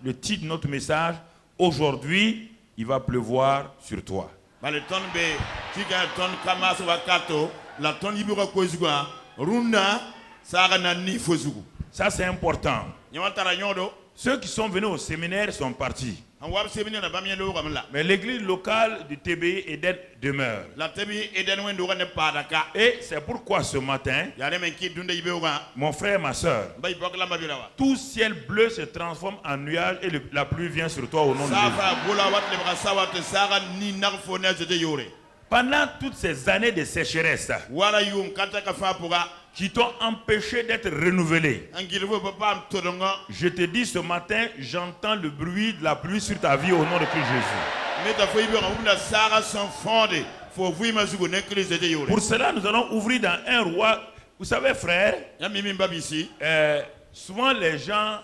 le titre de notre message, aujourd'hui, il va pleuvoir sur toi. Ça, c'est important. Ceux qui sont venus au séminaire sont partis. Mais l'église locale du TBI Eden demeure. Et c'est pourquoi ce matin, mon frère et ma soeur, tout ciel bleu se transforme en nuage et la pluie vient sur toi au nom de Jésus. Pendant toutes ces années de sécheresse qui t'ont empêché d'être renouvelé, je te dis ce matin, j'entends le bruit de la pluie sur ta vie au nom de Christ Jésus. Pour cela, nous allons ouvrir dans 1 Roi. Vous savez, frère, souvent les gens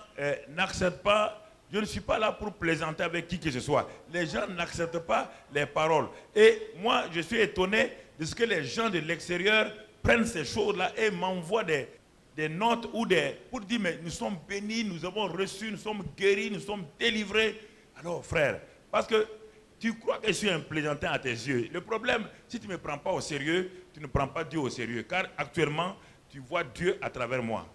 n'acceptent pas. Je ne suis pas là pour plaisanter avec qui que ce soit. Les gens n'acceptent pas les paroles. Et moi, je suis étonné de ce que les gens de l'extérieur prennent ces choses-là et m'envoient des notes ou pour dire, mais nous sommes bénis, nous avons reçu, nous sommes guéris, nous sommes délivrés. Alors, frère, parce que tu crois que je suis un plaisantin à tes yeux. Le problème, si tu ne me prends pas au sérieux, tu ne prends pas Dieu au sérieux. Car actuellement, tu vois Dieu à travers moi.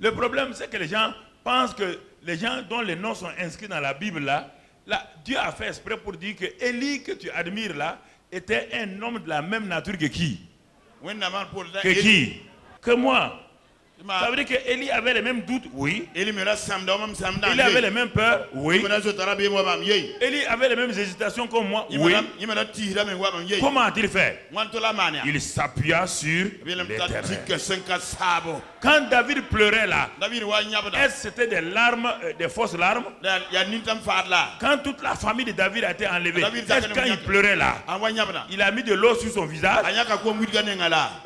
Le problème, c'est que les gens pensent que les gens dont les noms sont inscrits dans la Bible, là, Dieu a fait exprès pour dire que Élie, que tu admires là, était un homme de la même nature que qui? Que moi. Ça veut dire qu'Élie avait les mêmes doutes, oui. Il avait les mêmes peurs, oui. Élie avait les mêmes hésitations comme moi, oui. Comment a-t-il fait? Il s'appuya sur l'Éternel. Quand David pleurait là, est-ce que c'était des larmes, des fausses larmes? Quand toute la famille de David a été enlevée, est-ce que quand il pleurait là, il a mis de l'eau sur son visage?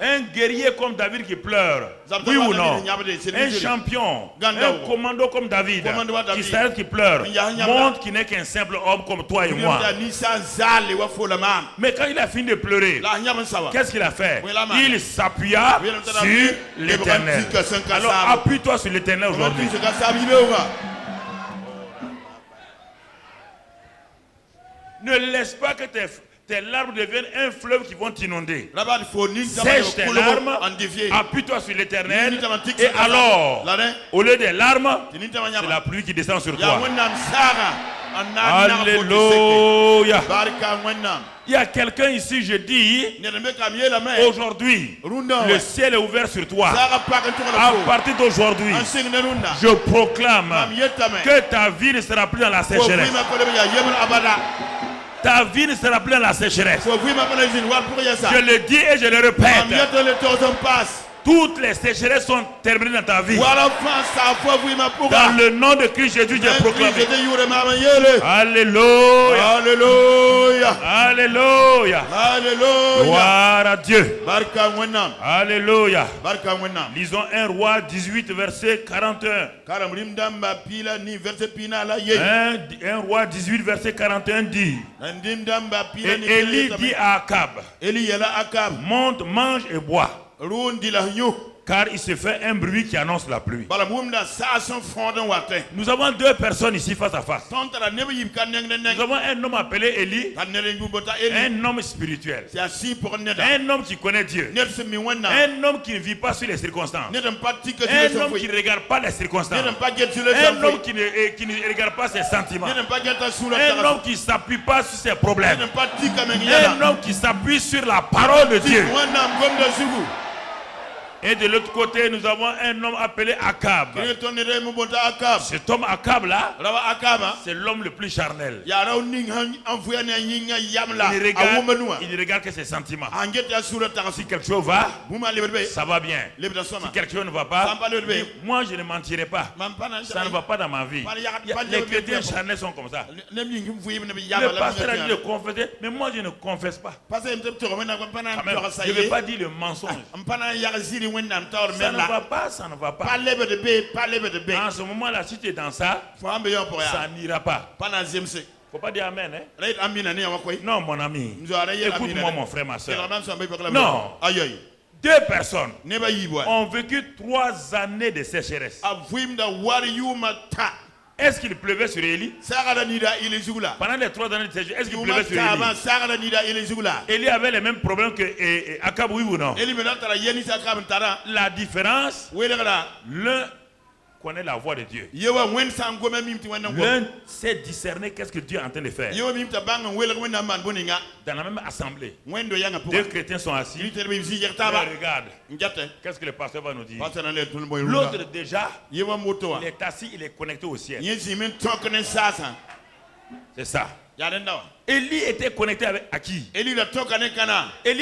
Un guerrier comme David qui pleure, oui ou non? Un champion, un commando comme David, qui s'arrête, qui pleure, montre qu'il n'est qu'un simple homme comme toi et moi. Mais quand il a fini de pleurer, qu'est-ce qu'il a fait? Il s'appuya sur l'Éternel. Alors appuie-toi sur l'Éternel aujourd'hui. Ne laisse pas que tes larmes deviennent un fleuve qui vont t'inonder. Sèche tes larmes, appuie-toi sur l'Éternel. Et alors, au lieu des larmes, c'est la pluie qui descend sur toi. Alléluia. Il y a quelqu'un ici, je dis, aujourd'hui, le ciel est ouvert sur toi. À partir d'aujourd'hui, je proclame que ta vie ne sera plus dans la sécheresse. Ta vie ne sera plus dans la sécheresse. Je le dis et je le répète. Toutes les sécheresses sont terminées dans ta vie. Dans le nom de Christ Jésus, je proclame. Alléluia. Alléluia. Alléluia. Alléluia. Gloire à Dieu. Alléluia. Lisons 1 Roi 18, verset 41. 1 Roi 18, verset 41 dit. Et Élie dit à Akab, monte, mange et bois. Car il se fait un bruit qui annonce la pluie. Nous avons deux personnes ici face à face. Nous avons un homme appelé Élie, un homme spirituel, un homme qui connaît Dieu, un homme qui ne vit pas sur les circonstances, un homme qui ne regarde pas les circonstances, un homme qui ne regarde pas ses sentiments, un homme qui ne s'appuie pas sur ses problèmes, un homme qui s'appuie sur la parole de Dieu. Et de l'autre côté, nous avons un homme appelé Akab. Cet homme Akab là, c'est l'homme le plus charnel. Il ne regarde que ses sentiments. Si quelque chose va, ça va bien. Si quelque chose ne va pas, moi je ne mentirai pas. Ça ne va pas dans ma vie. Les chrétiens charnels sont comme ça. Le pasteur a dit de confesser, mais moi je ne confesse pas. Je ne vais pas dire le mensonge. Ça ne va pas, ça ne va pas. En ce moment-là, si tu es dans ça, ça n'ira pas. Faut pas dire amen, hein? Non, mon ami. Écoute-moi, mon frère, ma soeur. Non. Deux personnes ont vécu 3 années de sécheresse. Est-ce qu'il pleuvait sur Élie? Pendant les 3 années de sécheresse, est-ce qu'il pleuvait sur Élie? Élie avait les mêmes problèmes que Akab, oui ou non? La différence, l'un connaît la voix de Dieu. L'un sait discerner qu'est-ce que Dieu est en train de faire. Dans la même assemblée, 2 chrétiens sont assis. Regarde, qu'est-ce que le pasteur va nous dire? L'autre déjà, il est assis, il est connecté au ciel. C'est ça. Élie était connecté à qui? Élie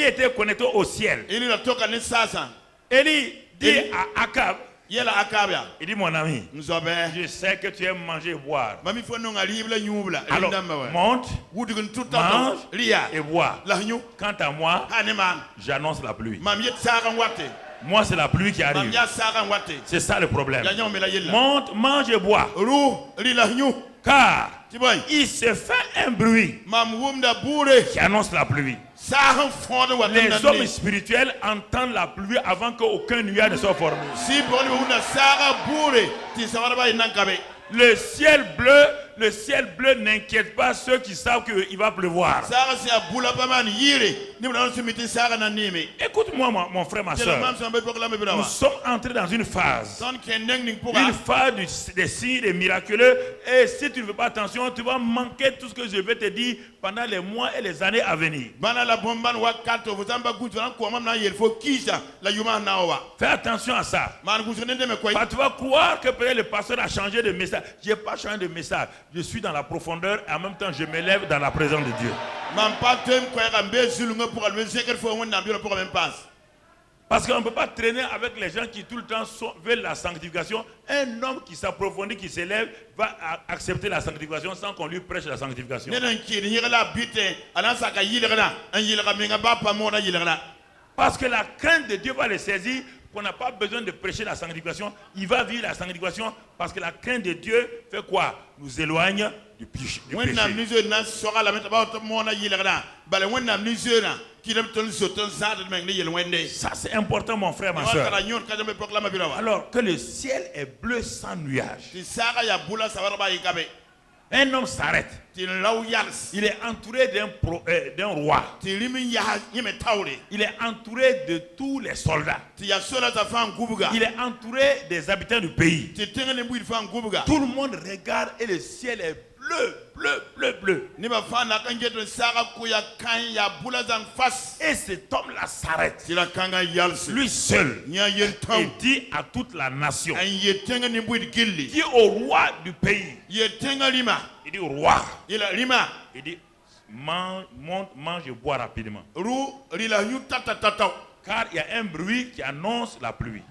était connecté au ciel. Élie dit à Akab, il dit, mon ami, je sais que tu aimes manger et boire. Alors, monte, mange et bois. Quant à moi, j'annonce la pluie. Moi, c'est la pluie qui arrive. C'est ça le problème. Monte, mange et bois. Car il se fait un bruit qui annonce la pluie. Les hommes spirituels entendent la pluie avant qu'aucun nuage ne soit formé. Le ciel bleu n'inquiète pas ceux qui savent qu'il va pleuvoir. Écoute-moi, mon frère, ma soeur. Nous sommes entrés dans une phase des signes, des miraculeux. Et si tu ne fais pas attention, tu vas manquer tout ce que je vais te dire pendant les mois et les années à venir. Fais attention à ça. Tu vas croire que peut-être le pasteur a changé de message. Je n'ai pas changé de message. Je suis dans la profondeur et en même temps je m'élève dans la présence de Dieu. Parce qu'on ne peut pas traîner avec les gens qui tout le temps veulent la sanctification. Un homme qui s'approfondit, qui s'élève, va accepter la sanctification sans qu'on lui prêche la sanctification. Parce que la crainte de Dieu va le saisir, qu'on n'a pas besoin de prêcher la sanctification. Il va vivre la sanctification parce que la crainte de Dieu fait quoi? Nous éloigne du péché. Ça c'est important, mon frère, ma soeur. Alors que le ciel est bleu sans nuage. Un homme s'arrête. Il est entouré d'un roi. Il est entouré de tous les soldats. Il est entouré des habitants du pays. Tout le monde regarde et le ciel est bleu, bleu, bleu, bleu. Et cet homme-là s'arrête. Lui seul. Il dit à toute la nation. Il dit au roi du pays. Il dit au roi. Il dit monte, mange et bois rapidement. Car il y a un bruit qui annonce la pluie.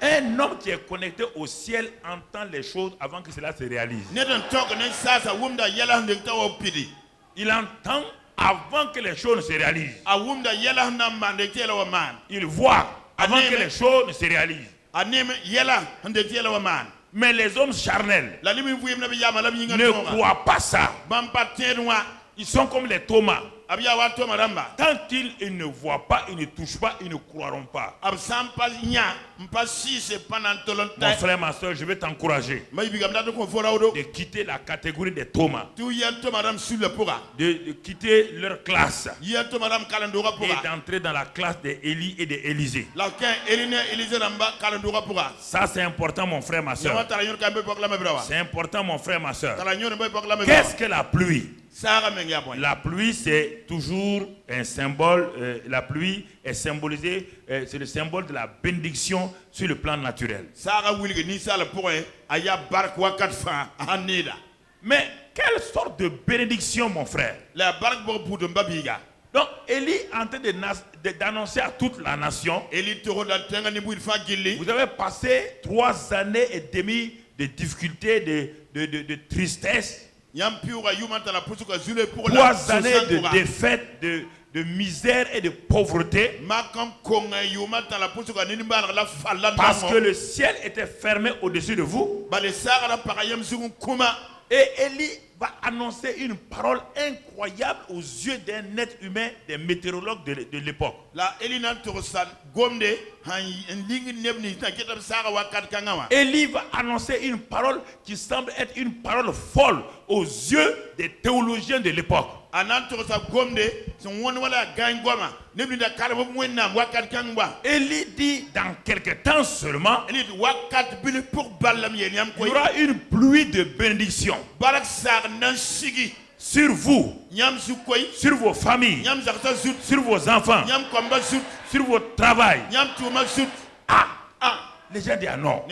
Un homme qui est connecté au ciel entend les choses avant que cela se réalise. Il entend avant que les choses ne se réalisent. Il voit avant que les choses ne se réalisent. Mais les hommes charnels ne croient pas ça. Ils sont comme les Thomas. Tant qu'ils ne voient pas, ils ne touchent pas, ils ne croiront pas. Mon frère, ma soeur, je vais t'encourager de quitter la catégorie des Thomas, de quitter leur classe et d'entrer dans la classe d'Élie et d'Élisée. Ça c'est important, mon frère, ma soeur. C'est important, mon frère, ma soeur. Qu'est-ce que la pluie? La pluie, c'est toujours un symbole. La pluie est symbolisée, c'est le symbole de la bénédiction sur le plan naturel. Mais quelle sorte de bénédiction, mon frère? Donc, Élie est en train d'annoncer à toute la nation. Vous avez passé 3 années et demie de difficultés, de tristesse. 3 années de défaite, de misère et de pauvreté. Parce que le ciel était fermé au-dessus de vous. Et Élie va annoncer une parole incroyable aux yeux d'un être humain, des météorologues de l'époque. Élie va annoncer une parole qui semble être une parole folle aux yeux des théologiens de l'époque. Élie dit dans quelques temps seulement, il y aura une pluie de bénédiction sur vous, sur vos familles, sur vos enfants, sur votre travail. Les gens disent non.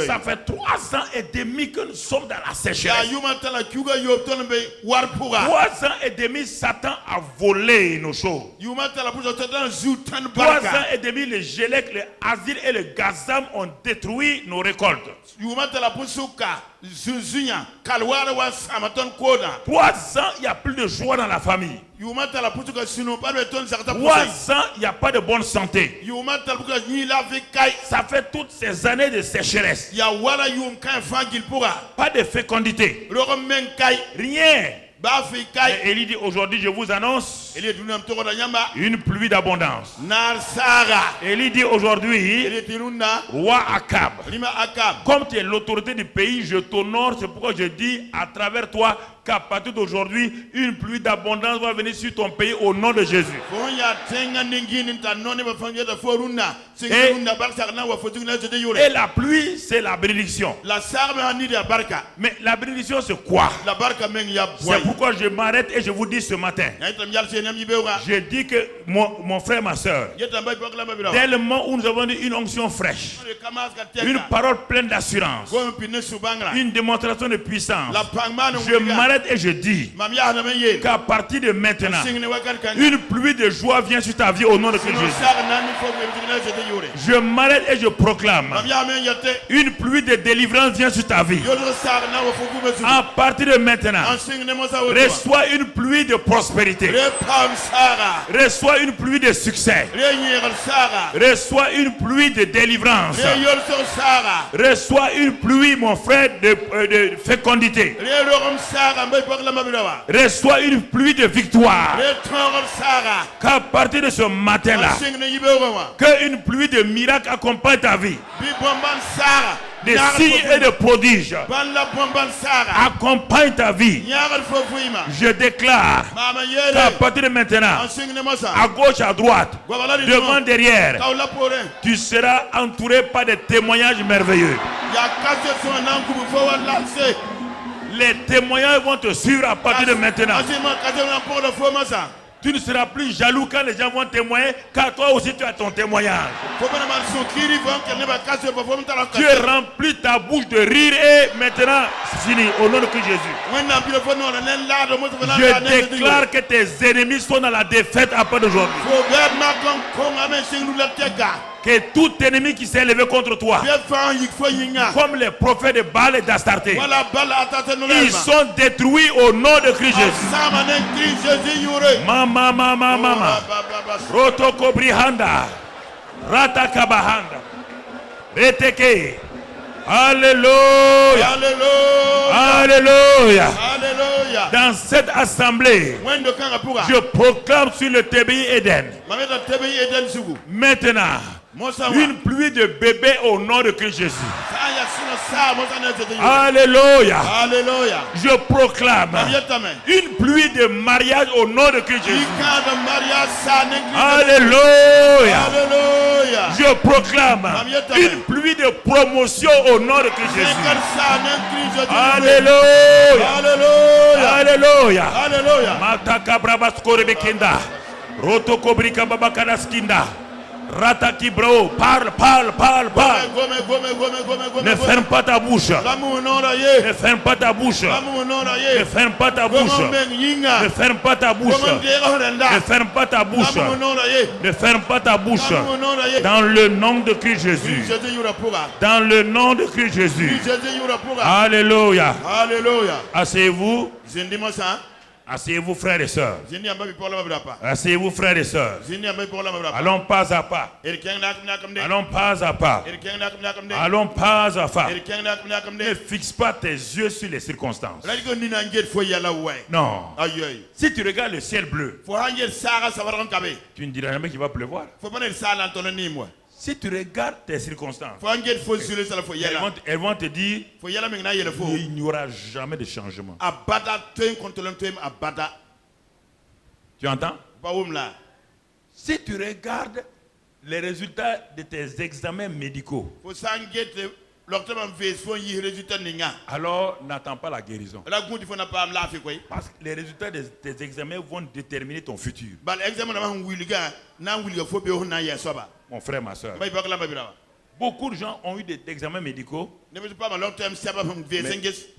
Ça fait 3 ans et demi que nous sommes dans la sécheresse. 3 ans et demi, Satan a volé nos choses. 3 ans et demi, les Gélec, les Azir et les Gazam ont détruit nos récoltes. 3 ans, il n'y a plus de joie dans la famille. 3 ans, il n'y a pas de bonne santé. Ça fait toutes ces années de sécheresse. Pas de fécondité. Rien. Et Élie dit aujourd'hui, je vous annonce une pluie d'abondance. Élie dit aujourd'hui, roi Akab, comme tu es l'autorité du pays, je t'honore. C'est pourquoi je dis à travers toi qu'à partir d'aujourd'hui, une pluie d'abondance va venir sur ton pays au nom de Jésus. Et la pluie, c'est la bénédiction. Mais la bénédiction, c'est quoi? C'est pourquoi je m'arrête et je vous dis ce matin. Je dis que mon frère, ma soeur, dès le moment où nous avons une onction fraîche, une parole pleine d'assurance, une démonstration de puissance, je m'arrête et je dis qu'à partir de maintenant, une pluie de joie vient sur ta vie au nom de Jésus. Je m'arrête et je proclame une pluie de délivrance vient sur ta vie. À partir de maintenant, reçois une pluie de prospérité. Reçois une pluie de succès. Reçois une pluie de délivrance. Reçois une pluie, mon frère, de fécondité. Reçois une pluie de victoire. Qu'à partir de ce matin-là, qu'une pluie de miracles accompagne ta vie. Des signes et des prodiges accompagnent ta vie. Je déclare qu'à partir de maintenant, à gauche, à droite, devant, derrière, tu seras entouré par des témoignages merveilleux. Les témoignages vont te suivre à partir de maintenant. Tu ne seras plus jaloux quand les gens vont témoigner, car toi aussi tu as ton témoignage. Tu as rempli ta bouche de rire et maintenant c'est fini au nom de Christ Jésus. Je déclare que tes ennemis sont dans la défaite à partir d'aujourd'hui. Que tout ennemi qui s'est levé contre toi, comme les prophètes de Baal et d'Astarté, ils sont détruits au nom de Christ Jésus. Mama. Rotoko brihanda. Ratakabahanda. Reteke. Alléluia. Alléluia. Dans cette assemblée, je proclame sur le TBI Eden. Maintenant, une pluie de bébés au nom de Christ Jésus. Alléluia. Je proclame une pluie de mariage au nom de Christ Jésus. Alléluia. Je proclame une pluie de promotion au nom de Christ Jésus. Alléluia. Alléluia. Mataka brabaskorebekinda. Rotokobrika babakadaskinda. Rataki bro, parle. Ne ferme pas ta bouche. Ne ferme pas ta bouche. Ne ferme pas ta bouche. Ne ferme pas ta bouche. Ne ferme pas ta bouche. Ne ferme pas ta bouche. Dans le nom de Christ Jésus. Dans le nom de Christ Jésus. Alléluia. Asseyez-vous. Asseyez-vous frères et sœurs. Asseyez-vous frères et sœurs. Allons pas à pas. Allons pas à pas. Allons pas à pas. Ne fixe pas tes yeux sur les circonstances. Non. Si tu regardes le ciel bleu, tu ne diras jamais qu'il va pleuvoir. Si tu regardes tes circonstances, elles vont te dire qu'il n'y aura jamais de changement. Tu entends? Si tu regardes les résultats de tes examens médicaux, alors n'attends pas la guérison. Parce que les résultats de tes examens vont déterminer ton futur. Mon frère, ma soeur. Beaucoup de gens ont eu des examens médicaux, mais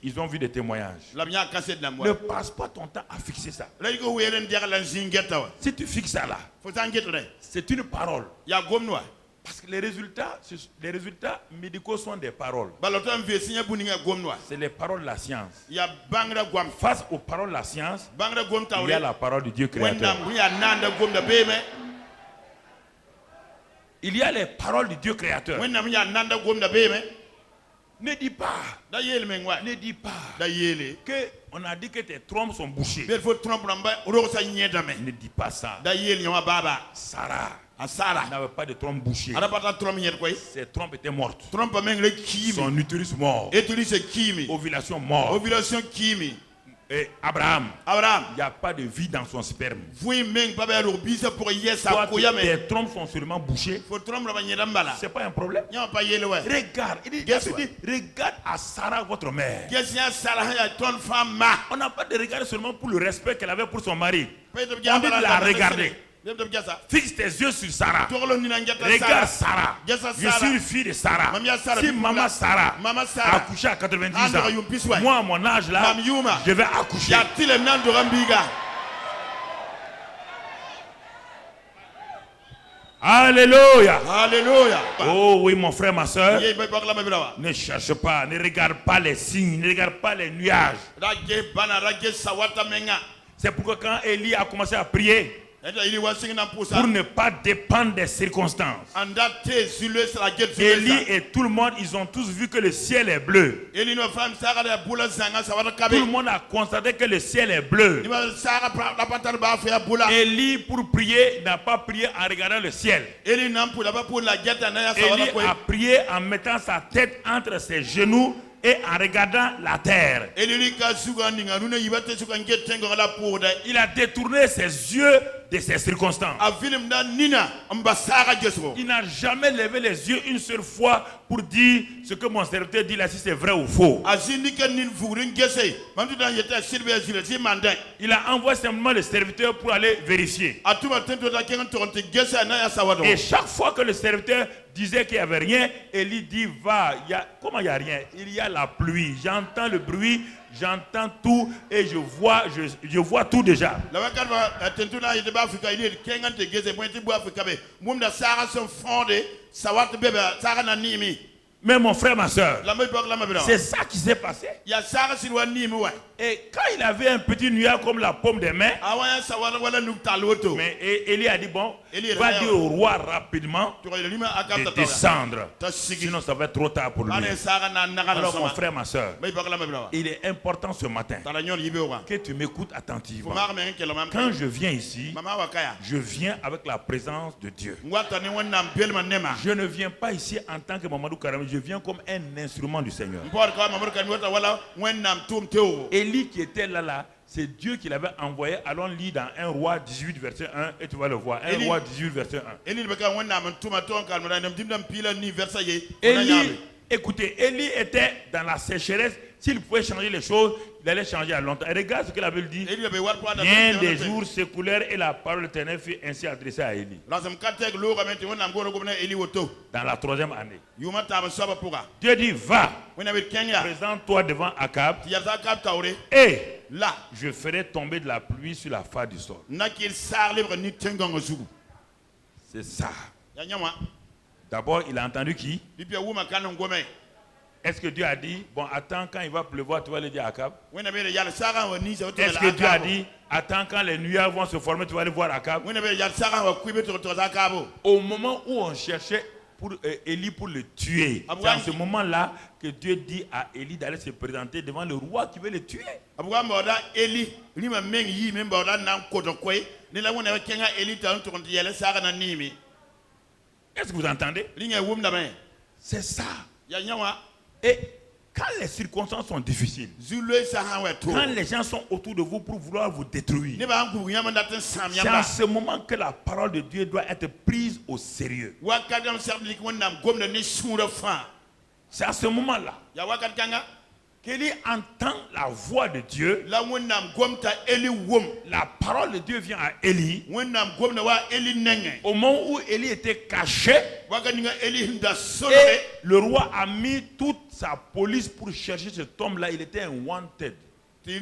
ils ont vu des témoignages. Ne passe pas ton temps à fixer ça. Si tu fixes ça là, c'est une parole. Parce que les résultats médicaux sont des paroles. C'est les paroles de la science. Face aux paroles de la science, il y a la parole de Dieu créateur. Il y a les paroles du Dieu créateur. Ne dis pas. Ne dis pas que on a dit que tes trompes sont bouchées. Ne dis pas ça. Sarah n'avait pas de trompe bouchée. Ses trompes étaient mortes. Son utérus mort. Ovulation morte. Et Abraham, il n'y a pas de vie dans son sperme. Toi, tes trompes sont sûrement bouchées. C'est pas un problème. Regarde, regarde à Sarah, votre mère. On n'a pas de regard seulement pour le respect qu'elle avait pour son mari. On dit de la regarder. Fixe tes yeux sur Sarah. Regarde Sarah. Je suis une fille de Sarah. Si maman Sarah a accouché à 90 ans, moi à mon âge là, je vais accoucher. Alléluia. Alléluia. Oh oui, mon frère, ma soeur. Ne cherche pas, ne regarde pas les signes, ne regarde pas les nuages. C'est pourquoi quand Élie a commencé à prier, pour ne pas dépendre des circonstances, Élie et tout le monde, ils ont tous vu que le ciel est bleu. Tout le monde a constaté que le ciel est bleu. Élie, pour prier, n'a pas prié en regardant le ciel. Élie a prié en mettant sa tête entre ses genoux et en regardant la terre. Il a détourné ses yeux de ces circonstances. Il n'a jamais levé les yeux une seule fois pour dire ce que mon serviteur dit là, si c'est vrai ou faux. Il a envoyé simplement le serviteur pour aller vérifier. Et chaque fois que le serviteur disait qu'il n'y avait rien, Élie dit va, comment il n'y a rien? Il y a la pluie, j'entends le bruit, j'entends tout et je vois tout déjà. Mais mon frère, ma soeur, c'est ça qui s'est passé. Et quand il avait un petit nuage comme la paume des mains, mais Élie a dit bon, va dire au roi rapidement de descendre. Sinon ça va être trop tard pour lui. Alors mon frère, ma soeur, il est important ce matin que tu m'écoutes attentivement. Quand je viens ici, je viens avec la présence de Dieu. Je ne viens pas ici en tant que Mamadou Karam, je viens comme un instrument du Seigneur. Élie qui était là, c'est Dieu qui l'avait envoyé. Allons lire dans 1 Roi 18 verset 1 et tu vas le voir. 1 Roi 18 verset 1. Écoutez, Élie était dans la sécheresse. S'il pouvait changer les choses, il allait changer à longtemps. Et regarde ce que la Bible dit. Bien des jours s'écoulèrent et la parole de l'Éternel fut ainsi adressée à Élie. Dans la 3e année. Dieu dit, va, présente-toi devant Akab, et là, je ferai tomber de la pluie sur la face du sol. C'est ça. D'abord, il a entendu qui? Est-ce que Dieu a dit, bon, attends, quand il va pleuvoir, tu vas le dire à Akab? Est-ce que Dieu a dit, Attends quand les nuages vont se former, tu vas aller voir Akab. Au moment où on cherchait pour Élie pour le tuer, c'est à ce moment-là que Dieu dit à Élie d'aller se présenter devant le roi qui veut le tuer. Est-ce que vous entendez? C'est ça. Et quand les circonstances sont difficiles, quand les gens sont autour de vous pour vouloir vous détruire, c'est à ce moment que la parole de Dieu doit être prise au sérieux. C'est à ce moment-là qu'Élie entend la voix de Dieu. La parole de Dieu vient à Élie. Au moment où Élie était caché, et le roi a mis toute sa police pour chercher cet homme-là. Il était un wanted. C'est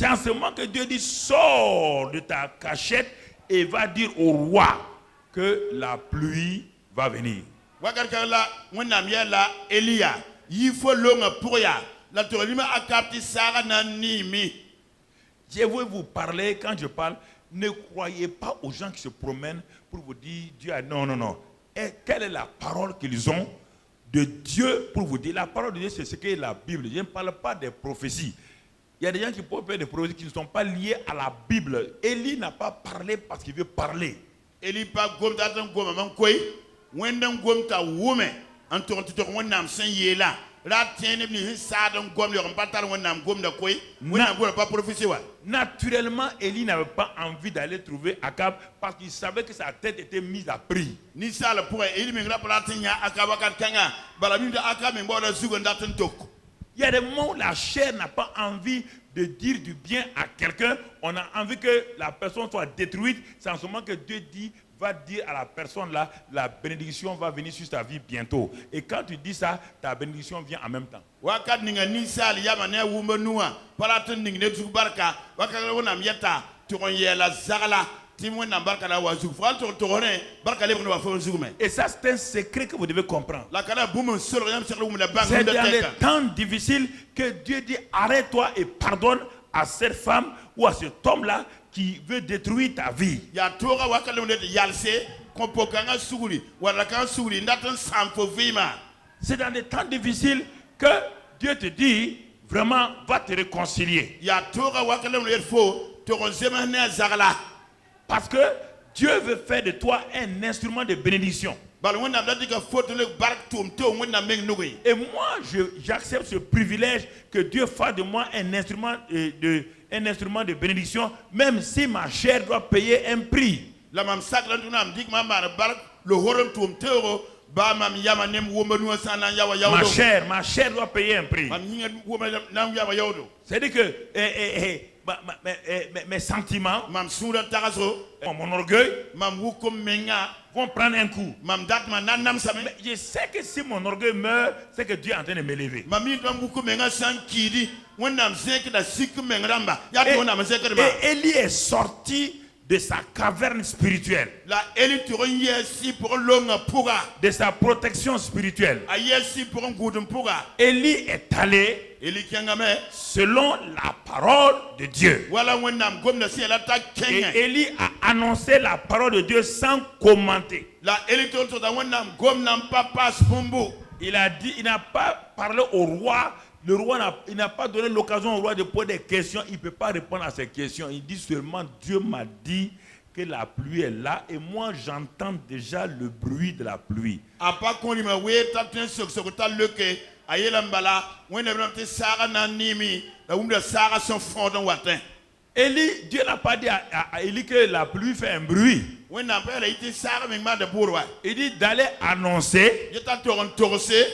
en ce moment que Dieu dit: sors de ta cachette et va dire au roi que la pluie va venir. Je veux vous parler, quand je parle, ne croyez pas aux gens qui se promènent pour vous dire Dieu a... Non. Et quelle est la parole qu'ils ont de Dieu pour vous dire? La parole de Dieu, c'est ce qu'est la Bible. Je ne parle pas des prophéties. Il y a des gens qui peuvent faire des prophéties qui ne sont pas liées à la Bible. Élie n'a pas parlé parce qu'il veut parler. Élie pas naturellement, Élie n'avait pas envie d'aller trouver Akab parce qu'il savait que sa tête était mise à prix. Il y a des moments où la chair n'a pas envie de dire du bien à quelqu'un. On a envie que la personne soit détruite. C'est en ce moment que Dieu dit: va dire à la personne là, la bénédiction va venir sur ta vie bientôt. Et quand tu dis ça, ta bénédiction vient en même temps. Et ça, c'est un secret que vous devez comprendre. C'est dans les temps difficiles que Dieu dit: arrête-toi et pardonne à cette femme ou à cet homme-là qui veut détruire ta vie. C'est dans des temps difficiles que Dieu te dit vraiment: va te réconcilier. Parce que Dieu veut faire de toi un instrument de bénédiction. Et moi, j'accepte ce privilège que Dieu fasse de moi un instrument de bénédiction, même si ma chair doit payer un prix. Ma chair doit payer un prix. C'est-à-dire que mes sentiments, mon orgueil vont prendre un coup. Mais je sais que si mon orgueil meurt, c'est que Dieu est en train de m'élever. Et Élie est sorti de sa caverne spirituelle, de sa protection spirituelle. Élie est allé selon la parole de Dieu. Et Élie a annoncé la parole de Dieu sans commenter. Il a dit, il n'a pas parlé au roi. Le roi n'a pas donné l'occasion au roi de poser des questions. Il ne peut pas répondre à ces questions. Il dit seulement: Dieu m'a dit que la pluie est là et moi j'entends déjà le bruit de la pluie. Élie, Dieu n'a pas dit à Élie que la pluie fait un bruit. Il dit d'aller annoncer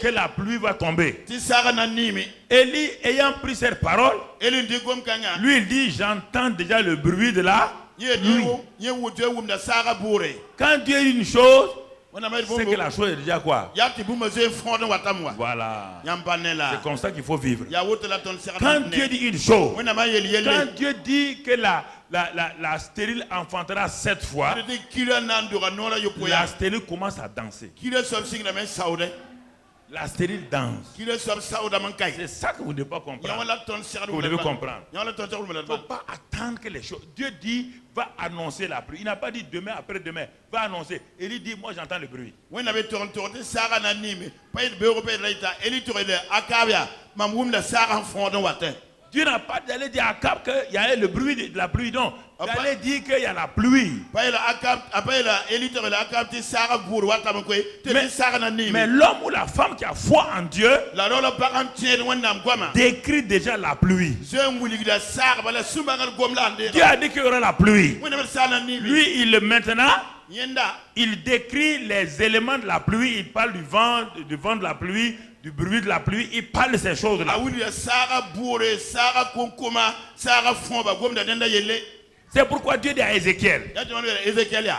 que la pluie va tomber. Élie, ayant pris cette parole, lui il dit: j'entends déjà le bruit de la pluie. Quand Dieu dit une chose, c'est que la chose est déjà quoi? Voilà. C'est comme ça qu'il faut vivre. Quand Dieu dit une chose, quand Dieu dit que la stérile enfantera 7 fois, la stérile commence à danser. La stérile danse. C'est ça que vous ne devez pas comprendre. Vous devez comprendre. Il ne faut pas attendre que les choses. Dieu dit, va annoncer la pluie. Il n'a pas dit demain, après-demain. Va annoncer. Élie dit, moi j'entends le bruit. Dieu n'a pas d'aller dire à Akab qu'il y a le bruit de la pluie. Non. Il allait dire qu'il y a la pluie. Mais l'homme ou la femme qui a foi en Dieu décrit déjà la pluie. Dieu a dit qu'il y aura la pluie. Lui, il décrit les éléments de la pluie. Il parle du vent de la pluie, du bruit de la pluie. Il parle de ces choses-là. C'est pourquoi Dieu dit à Ézéchiel,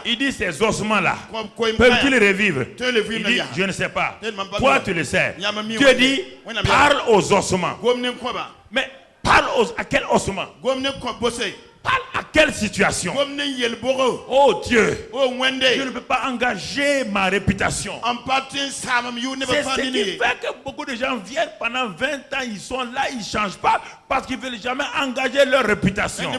il dit ces ossements-là, peuvent-ils revivre? Il dit, je ne sais pas. Toi, tu le sais. Dieu dit, parle aux ossements. Mais parle à quel ossements? Parle à quelle situation? Oh Dieu, je ne peux pas engager ma réputation. C'est ce qui fait que beaucoup de gens viennent pendant 20 ans, ils sont là, ils ne changent pas parce qu'ils ne veulent jamais engager leur réputation.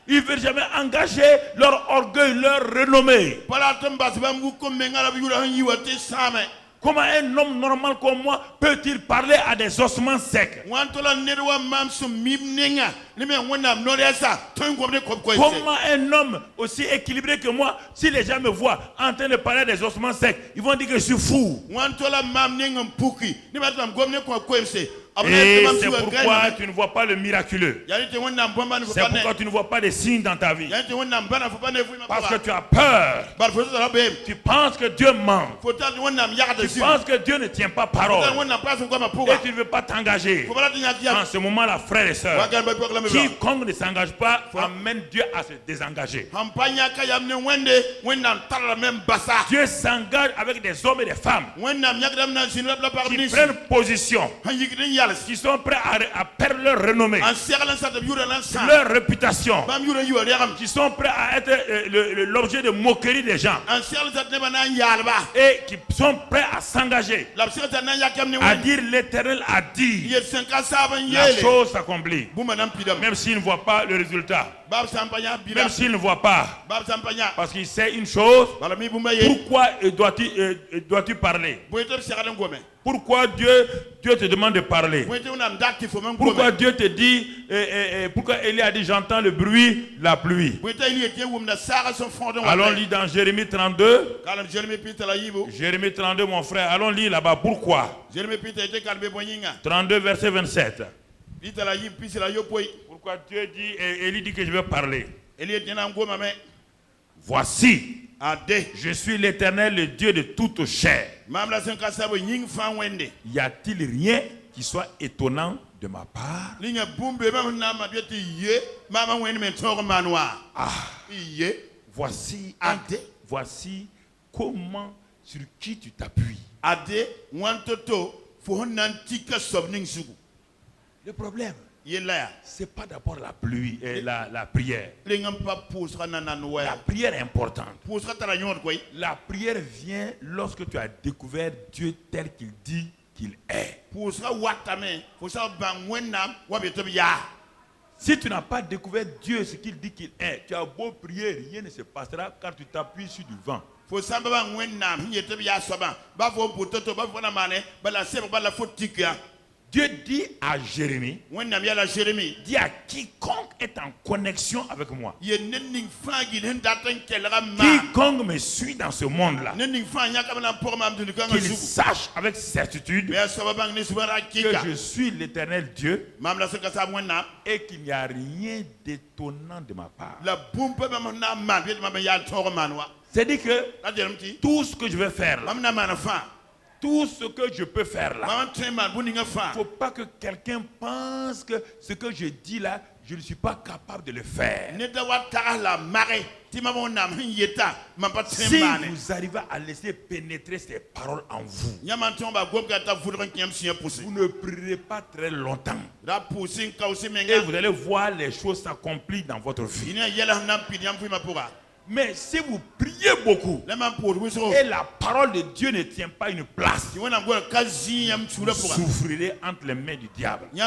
Ils ne veulent jamais engager leur orgueil, leur renommée. Comment un homme normal comme moi peut-il parler à des ossements secs? Comment un homme aussi équilibré que moi, si les gens me voient en train de parler à des ossements secs, ils vont dire que je suis fou. Et c'est pourquoi tu ne vois pas le miraculeux. C'est pourquoi tu ne vois pas des signes dans ta vie. Parce que tu as peur. Tu penses que Dieu ment. Tu penses que Dieu ne tient pas parole. Et tu ne veux pas t'engager. En ce moment-là, frères et sœurs, quiconque ne s'engage pas amène Dieu à se désengager. Dieu s'engage avec des hommes et des femmes qui prennent position, qui sont prêts à perdre leur renommée, leur réputation, qui sont prêts à être l'objet de moquerie des gens et qui sont prêts à s'engager, à dire l'Éternel a dit, la chose s'accomplit, même s'il ne voit pas le résultat, même s'il ne voit pas, parce qu'il sait une chose. Pourquoi dois-tu parler? Pourquoi Dieu te demande de parler? Pourquoi Dieu te dit, pourquoi Élie a dit j'entends le bruit, la pluie? Allons lire dans Jérémie 32. Jérémie 32, mon frère, allons lire là-bas. Pourquoi? 32 verset 27. Pourquoi Dieu dit, Élie dit que je vais parler. Voici, je suis l'Éternel, le Dieu de toute chair. Y a-t-il rien qui soit étonnant de ma part? Voici comment, sur qui tu t'appuies. Le problème, c'est pas d'abord la pluie et la prière. La prière est importante. La prière vient lorsque tu as découvert Dieu tel qu'il dit qu'il est. Si tu n'as pas découvert Dieu ce qu'il dit qu'il est, tu as beau prier, rien ne se passera car tu t'appuies sur du vent. Dieu dit à Jérémie, dit à quiconque est en connexion avec moi, quiconque me suit dans ce monde-là, qu'il sache avec certitude que je suis l'Éternel Dieu et qu'il n'y a rien d'étonnant de ma part. C'est-à-dire que tout ce que je vais faire là, tout ce que je peux faire là, il ne faut pas que quelqu'un pense que ce que je dis là, je ne suis pas capable de le faire. Si vous arrivez à laisser pénétrer ces paroles en vous, vous ne prierez pas très longtemps. Et vous allez voir les choses s'accomplir dans votre vie. Mais si vous priez beaucoup et la parole de Dieu ne tient pas une place, vous souffrirez entre les mains du diable. Vous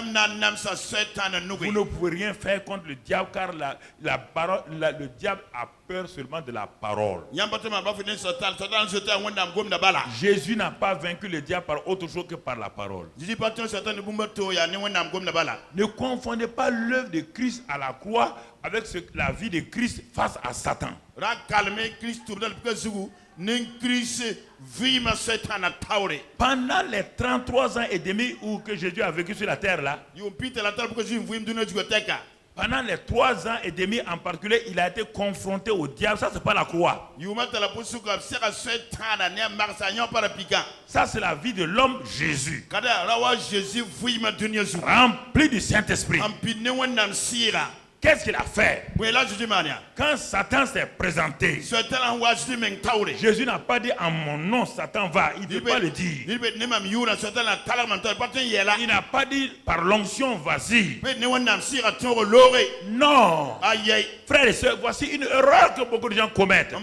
ne pouvez rien faire contre le diable car le diable a peur seulement de la parole. Jésus n'a pas vaincu le diable par autre chose que par la parole. Ne confondez pas l'œuvre de Christ à la croix avec la vie de Christ face à Satan. Pendant les 33 ans et demi où que Jésus a vécu sur la terre là, pendant les 3 ans et demi en particulier, il a été confronté au diable. Ça, c'est pas la croix. Ça, c'est la vie de l'homme Jésus. Rempli du Saint-Esprit. Qu'est-ce qu'il a fait? Quand Satan s'est présenté, Jésus n'a pas dit en mon nom Satan va. Il ne veut pas le dire. Il n'a pas dit par l'onction vas-y. Non. Frères et sœurs, voici une erreur que beaucoup de gens commettent.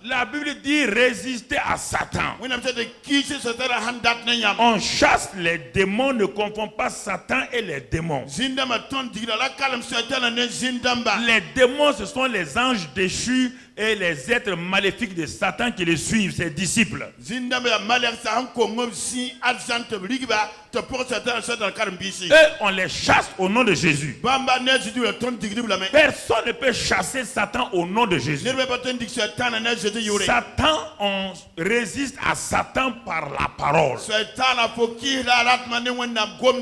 La Bible dit résister à Satan. On chasse les démons, ne confond pas Satan et les démons. Les démons, ce sont les anges déchus et les êtres maléfiques de Satan qui les suivent, ses disciples. Eux, on les chasse au nom de Jésus. Personne ne peut chasser Satan au nom de Jésus. Satan, on résiste à Satan par la parole.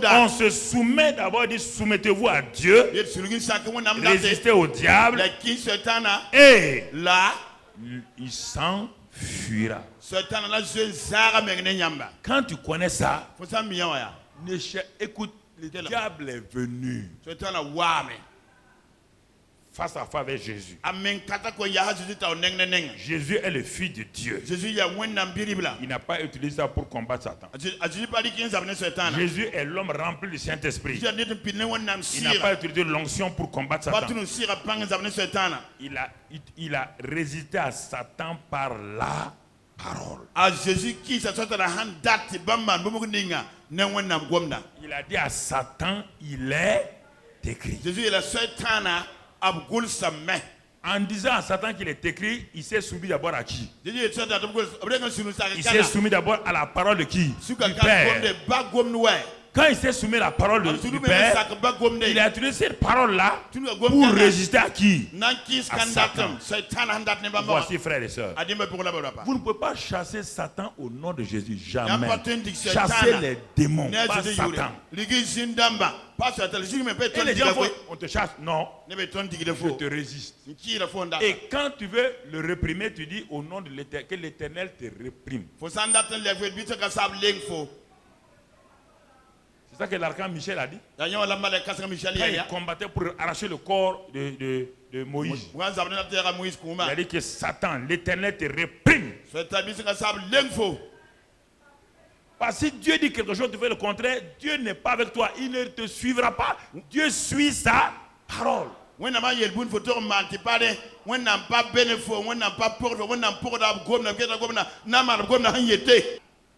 On se soumet d'abord, dit soumettez-vous à Dieu, résistez au diable et là, il s'enfuira. Quand tu connais ça, écoute, le diable est venu face à face avec Jésus. Jésus est le Fils de Dieu. Il n'a pas utilisé ça pour combattre Satan. Jésus est l'homme rempli du Saint-Esprit. Il n'a pas utilisé l'onction pour combattre Satan. Il a résisté à Satan par la parole. Il a dit à Satan, il est écrit. En disant à Satan qu'il est écrit, il s'est soumis d'abord à qui? Il s'est soumis d'abord à la parole de qui? Du Père. Quand il s'est soumis à la parole du Père, il a utilisé cette parole-là pour résister à qui? À Satan. Voici, frères et sœurs, vous ne pouvez pas chasser Satan au nom de Jésus. Jamais. Chasser les démons, pas Satan. Et les gens font, on te chasse. Non. Je te résiste. Et quand tu veux le réprimer, tu dis au nom de l'Éternel, que l'Éternel te réprime. C'est ça que l'archange Michel a dit. Quand il combattait pour arracher le corps de Moïse. Il a dit que Satan, l'Éternel te réprime. Parce que si Dieu dit quelque chose, tu fais le contraire, Dieu n'est pas avec toi. Il ne te suivra pas. Dieu suit sa parole.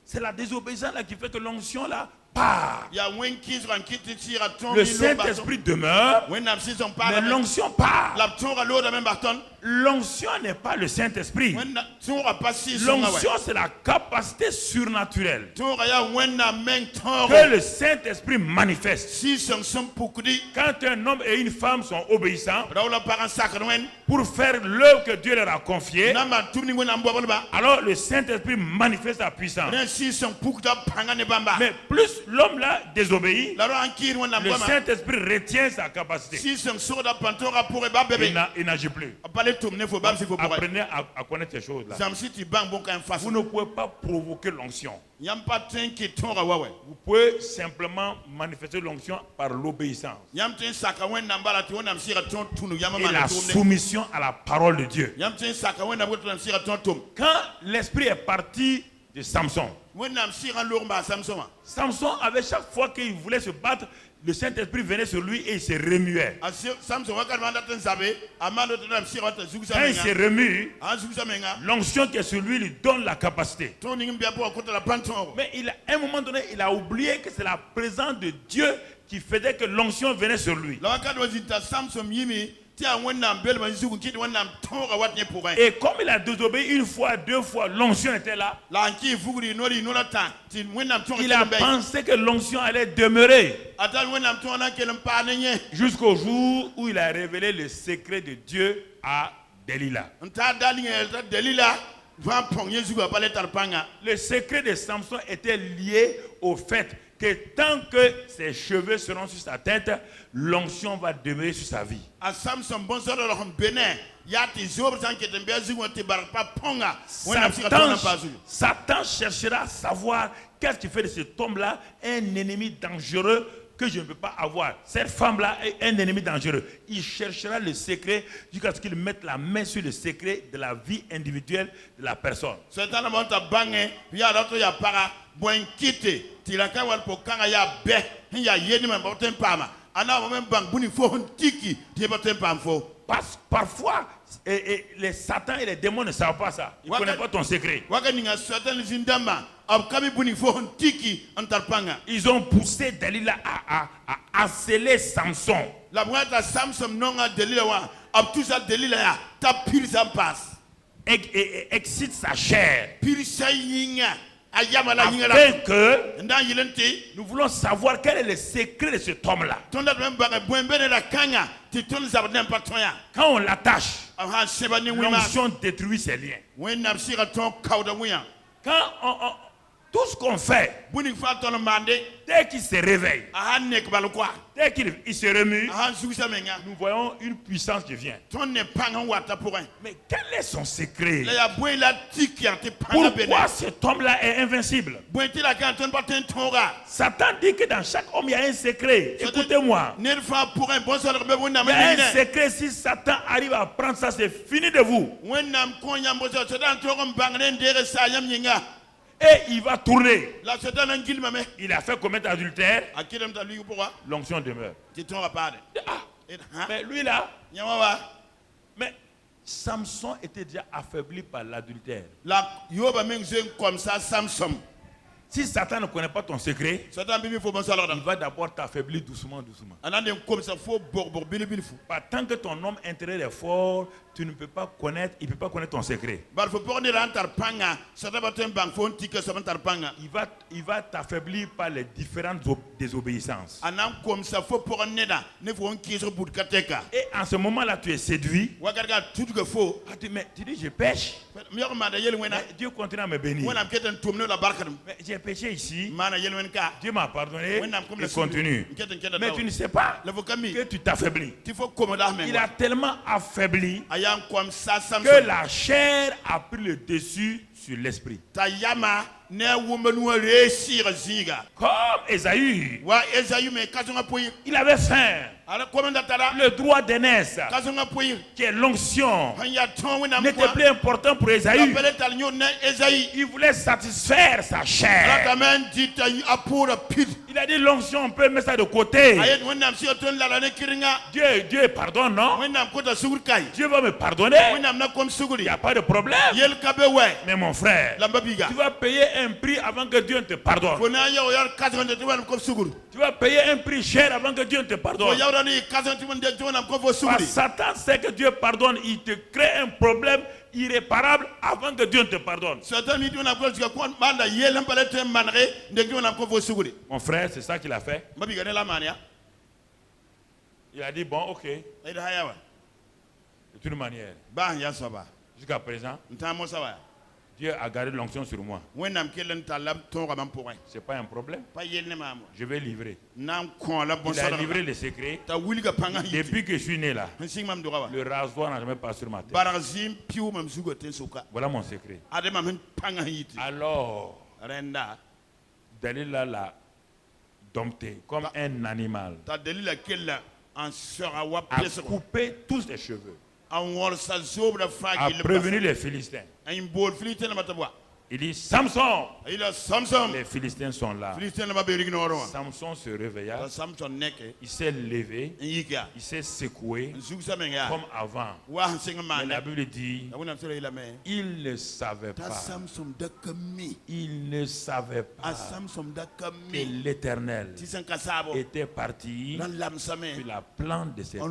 C'est la désobéissance là qui fait que l'onction là part. Le Saint-Esprit demeure, mais l'onction part. L'onction n'est pas le Saint-Esprit. L'onction, c'est la capacité surnaturelle que le Saint-Esprit manifeste. Quand un homme et une femme sont obéissants pour faire l'œuvre que Dieu leur a confiée, alors le Saint-Esprit manifeste sa puissance. Mais plus l'homme là désobéit, le Saint-Esprit retient sa capacité. Il n'agit plus. Apprenez à connaître ces choses-là. Vous ne pouvez pas provoquer l'onction. Vous pouvez simplement manifester l'onction par l'obéissance et la soumission à la parole de Dieu. Quand l'esprit est parti de Samson. Samson avait chaque fois qu'il voulait se battre, le Saint-Esprit venait sur lui et il se remuait. Quand il se remue, l'onction qui est sur lui donne la capacité. Mais à un moment donné, il a oublié que c'est la présence de Dieu qui faisait que l'onction venait sur lui. Et comme il a désobéi une fois, deux fois, l'onction était là. Il a pensé que l'onction allait demeurer. Jusqu'au jour où il a révélé le secret de Dieu à Delilah. Le secret de Samson était lié au fait que tant que ses cheveux seront sur sa tête, l'onction va demeurer sur sa vie. Satan cherchera à savoir qu'est-ce qui fait de cet homme-là un ennemi dangereux que je ne peux pas avoir. Cette femme-là est un ennemi dangereux. Il cherchera le secret jusqu'à ce qu'il mette la main sur le secret de la vie individuelle de la personne. Parfois, les satans et les démons ne savent pas ça. Ils ne connaissent pas ton secret. Ils ont poussé Delilah à harceler Samson. Et excite sa chair. Afin que nous voulons savoir quel est le secret de cet homme-là. Quand on l'attache, l'onction détruit ses liens. Quand tout ce qu'on fait, dès qu'il se réveille, dès qu'il se remue, nous voyons une puissance qui vient. Mais quel est son secret? Pourquoi cet homme-là est invincible? Satan dit que dans chaque homme il y a un secret. Écoutez-moi. Il y a un secret. Si Satan arrive à prendre ça, c'est fini de vous. Et il va tourner. Il a fait commettre adultère. L'onction demeure. Mais lui là. Mais Samson était déjà affaibli par l'adultère. Si Satan ne connaît pas ton secret, il va d'abord t'affaiblir doucement. Tant que ton homme intérieur est fort, tu ne peux pas connaître, il ne peut pas connaître ton secret. Il va t'affaiblir par les différentes désobéissances. Et en ce moment-là, tu es séduit. Tu dis, je pêche. Dieu continue à me bénir. Mais j'ai péché ici. Dieu m'a pardonné. Il continue. Mais tu ne sais pas que tu t'affaiblis. Il a tellement affaibli que la chair a pris le dessus sur l'esprit. Comme Ésaü, il avait faim. Le droit d'aînesse, qui est l'onction, n'était plus important pour Ésaü. Il voulait satisfaire sa chair. Il a dit l'onction, on peut mettre ça de côté. Dieu pardonne, non? Dieu va me pardonner. Il n'y a pas de problème. Mais mon frère, tu vas payer un prix avant que Dieu ne te pardonne. Tu vas payer un prix cher avant que Dieu ne te pardonne. Satan sait que Dieu pardonne, il te crée un problème irréparable avant que Dieu ne te pardonne. Mon frère, c'est ça qu'il a fait. Il a dit, bon, ok. De toute manière, jusqu'à présent, Dieu a gardé l'onction sur moi. C'est pas un problème. Je vais livrer. Il a livré les secrets. Depuis que je suis né là, le rasoir n'a jamais passé sur ma tête. Voilà mon secret. Alors, Delilah l'a dompté comme un animal. A coupé tous ses cheveux. A prévenu les Philistins. Il dit Samson. Samson. Les Philistins sont là. Samson se réveilla. Il s'est levé. Il s'est secoué comme avant. Mais la Bible dit il ne savait pas. Il ne savait pas que l'Éternel était parti sur la plante de ses pieds.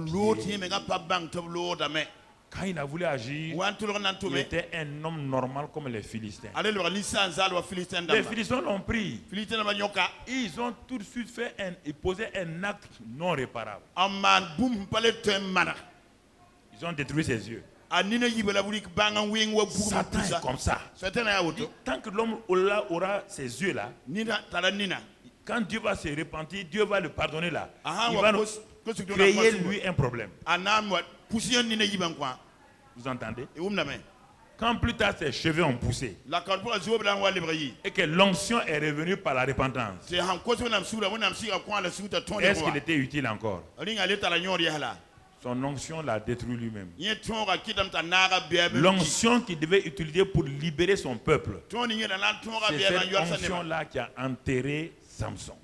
Quand il a voulu agir, il était un homme normal comme les Philistins. Les Philistins l'ont pris. Ils ont tout de suite posé un acte non réparable. Ils ont détruit ses yeux. Satan est comme ça. Tant que l'homme aura ces yeux-là, quand Dieu va se repentir, Dieu va le pardonner là. Il va nous créer lui un problème. Vous entendez? Quand plus tard ses cheveux ont poussé et que l'onction est revenue par la repentance, est-ce qu'il était utile encore? Son onction l'a détruit lui-même. L'onction qu'il devait utiliser pour libérer son peuple, c'est cette onction-là qui a enterré Samson.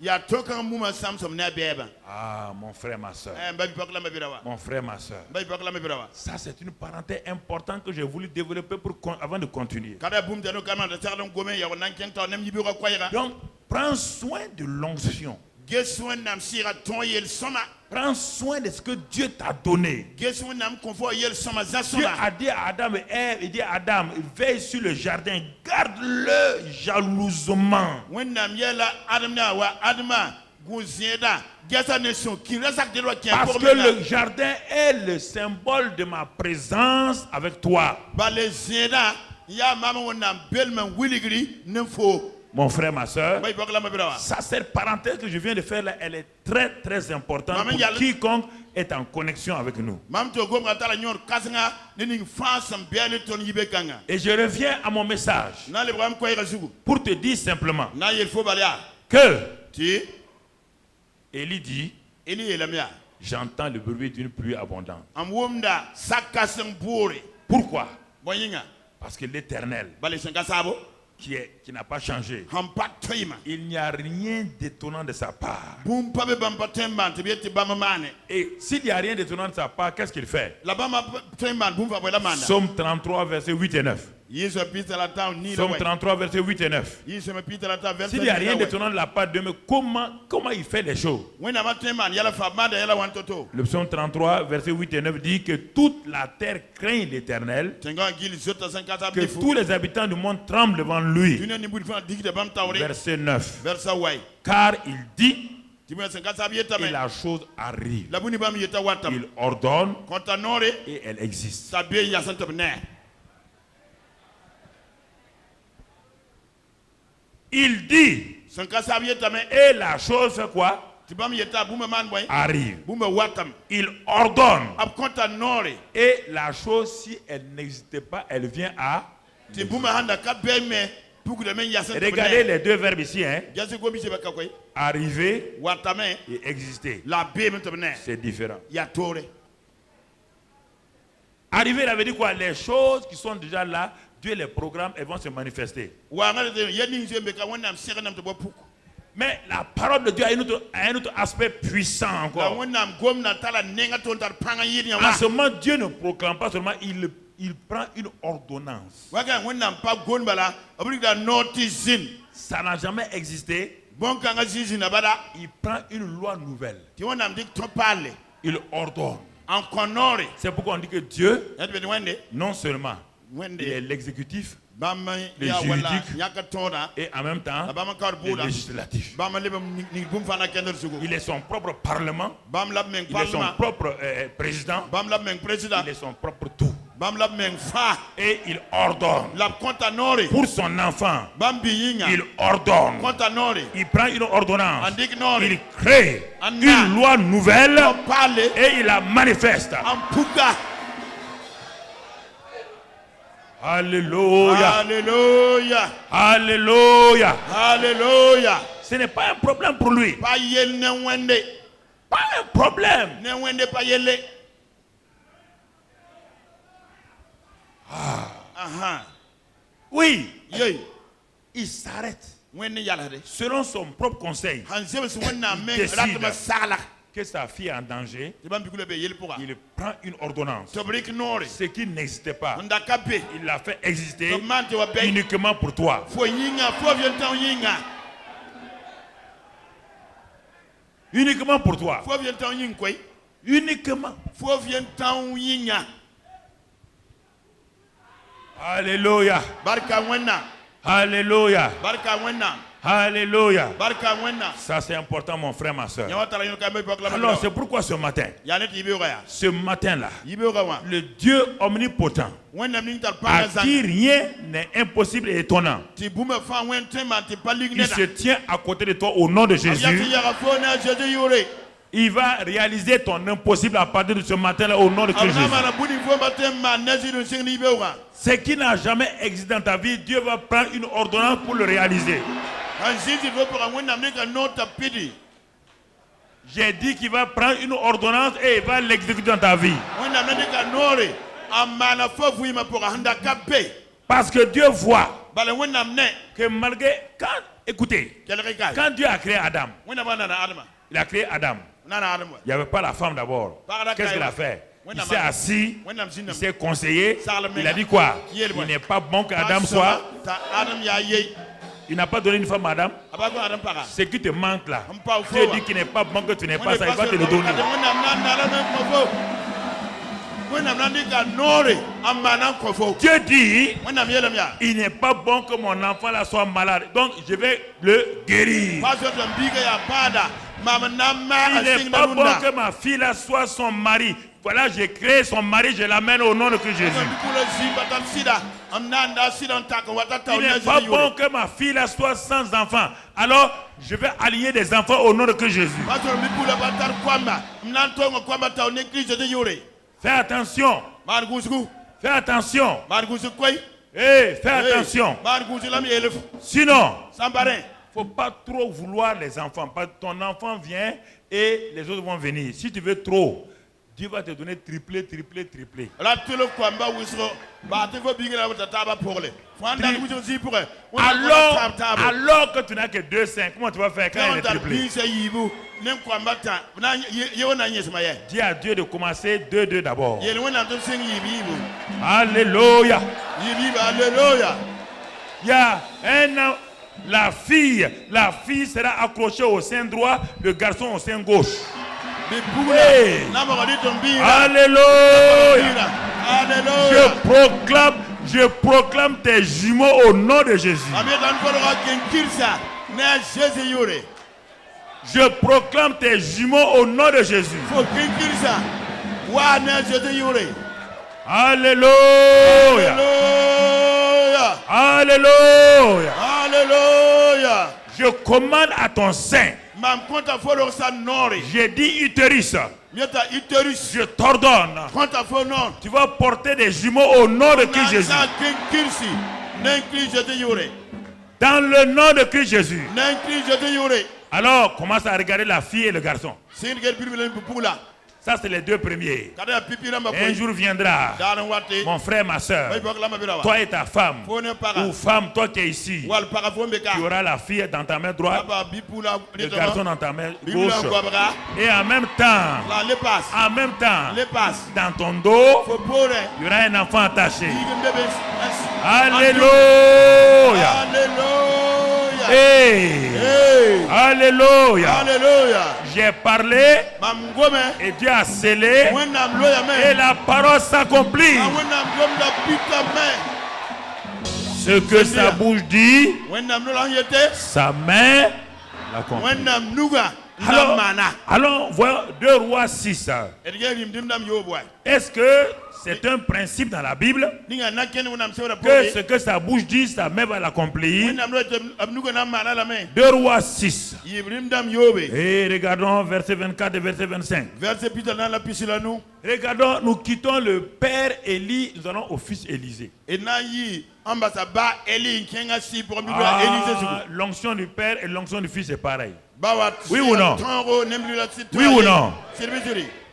Ah, mon frère, ma soeur. Mon frère, ma soeur. Ça, c'est une parenthèse importante que j'ai voulu développer avant de continuer. Donc, prends soin de l'onction. Prends soin de ce que Dieu t'a donné. Dieu a dit à Adam et Ève, il dit à Adam, veille sur le jardin, garde-le jalousement. Parce que le jardin est le symbole de ma présence avec toi. Mon frère, ma soeur, ça, cette parenthèse que je viens de faire là, elle est très très importante pour quiconque est en connexion avec nous. Et je reviens à mon message pour te dire simplement que Élie dit, j'entends le bruit d'une pluie abondante. Pourquoi? Parce que l'Éternel, qui n'a pas changé, il n'y a rien d'étonnant de sa part. Et s'il n'y a rien d'étonnant de sa part, qu'est-ce qu'il fait? Psaume 33, versets 8 et 9. Psaume 33, versets 8 et 9. S'il n'y a rien d'étonnant de la part de Dieu, comment il fait les choses? Le psaume 33, versets 8 et 9 dit que toute la terre craint l'Éternel, que tous les habitants du monde tremblent devant lui. Verset 9. Car il dit, et la chose arrive. Il ordonne et elle existe. Il dit, et la chose fait quoi? Arrive. Il ordonne. Et la chose, si elle n'existait pas, elle vient à... Regardez les deux verbes ici. Arriver et exister. C'est différent. Arriver, ça veut dire quoi? Les choses qui sont déjà là, Dieu les programme et vont se manifester. Mais la parole de Dieu a un autre aspect puissant encore. En ce moment, Dieu ne proclame pas seulement, il prend une ordonnance. Ça n'a jamais existé. Il prend une loi nouvelle. Il ordonne. C'est pourquoi on dit que Dieu, non seulement il est l'exécutif, le juridique et en même temps le législatif. Il est son propre parlement, il est son propre président, il est son propre tout. Et il ordonne pour son enfant. Il ordonne. Il prend une ordonnance. Il crée une loi nouvelle et il la manifeste. Alléluia. Alléluia. Alléluia. Alléluia. Ce n'est pas un problème pour lui. Pas un problème. Oui. il s'arrête selon son propre conseil. Il décide que sa fille est en danger. Il prend une ordonnance. Ce qui n'existait pas, il l'a fait exister uniquement pour toi. Uniquement pour toi. Uniquement. Alléluia. Alléluia. Alléluia. Ça c'est important mon frère, ma soeur. Alors c'est pourquoi ce matin-là, le Dieu omnipotent, à qui rien n'est impossible et étonnant, il se tient à côté de toi au nom de Jésus. Il va réaliser ton impossible à partir de ce matin-là au nom de Christ Jésus. Ce qui n'a jamais existé dans ta vie, Dieu va prendre une ordonnance pour le réaliser. J'ai dit qu'il va prendre une ordonnance et il va l'exécuter dans ta vie. Parce que Dieu voit que malgré... Écoutez, quand Dieu a créé Adam, il a créé Adam. Il n'y avait pas la femme d'abord. Qu'est-ce qu'il a fait? Il s'est assis, il s'est conseillé. Il a dit quoi? Il n'est pas bon qu'Adam soit. Il n'a pas donné une femme à Adam. Ce qui te manque là, Dieu dit qu'il n'est pas bon que tu n'aies pas ça. Il va te le donner. Dieu dit, il n'est pas bon que mon enfant là soit malade. Donc je vais le guérir. Il n'est pas bon que ma fille là soit son mari. Voilà, j'ai créé son mari, je l'amène au nom de Christ Jésus. Il n'est pas bon que ma fille là soit sans enfant. Alors, je vais aligner des enfants au nom de Christ Jésus. Fais attention. Fais attention. Hey, fais attention. Sinon, il ne faut pas trop vouloir les enfants. Parce que ton enfant vient et les autres vont venir. Si tu veux trop, Dieu va te donner triplé. Alors que tu n'as que 2 seins, comment tu vas faire quand il est triplé? Dis à Dieu de commencer 2 d'abord. Alléluia. Il y a un an, la fille sera accrochée au sein droit, le garçon au sein gauche. Hey. Alléluia. Je proclame tes jumeaux au nom de Jésus. Je proclame tes jumeaux au nom de Jésus. Alléluia. Alléluia. Alléluia. Je commande à ton sein. J'ai dit utérus. Je t'ordonne. Tu vas porter des jumeaux au nom de Christ Jésus. Dans le nom de Christ Jésus. Alors, commence à regarder la fille et le garçon. Ça, c'est les 2 premiers. Un jour viendra, mon frère, ma soeur, toi et ta femme, ou femme, toi qui es ici, tu auras la fille dans ta main droite, le garçon dans ta main gauche. Et en même temps, dans ton dos, il y aura un enfant attaché. Alléluia. Hey. Alléluia. J'ai parlé et Dieu a scellé et la parole s'accomplit. Ce que sa bouche dit, sa main l'accomplit. Alors, voyons 2 Rois 6. Est-ce que c'est un principe dans la Bible que ce que sa bouche dit, sa main va l'accomplir? 2 Rois 6. Et regardons verset 24 et verset 25. Regardons, nous quittons le père Élie, nous allons au fils Élisée. L'onction du père et l'onction du fils est pareil. Oui ou non? Oui ou non?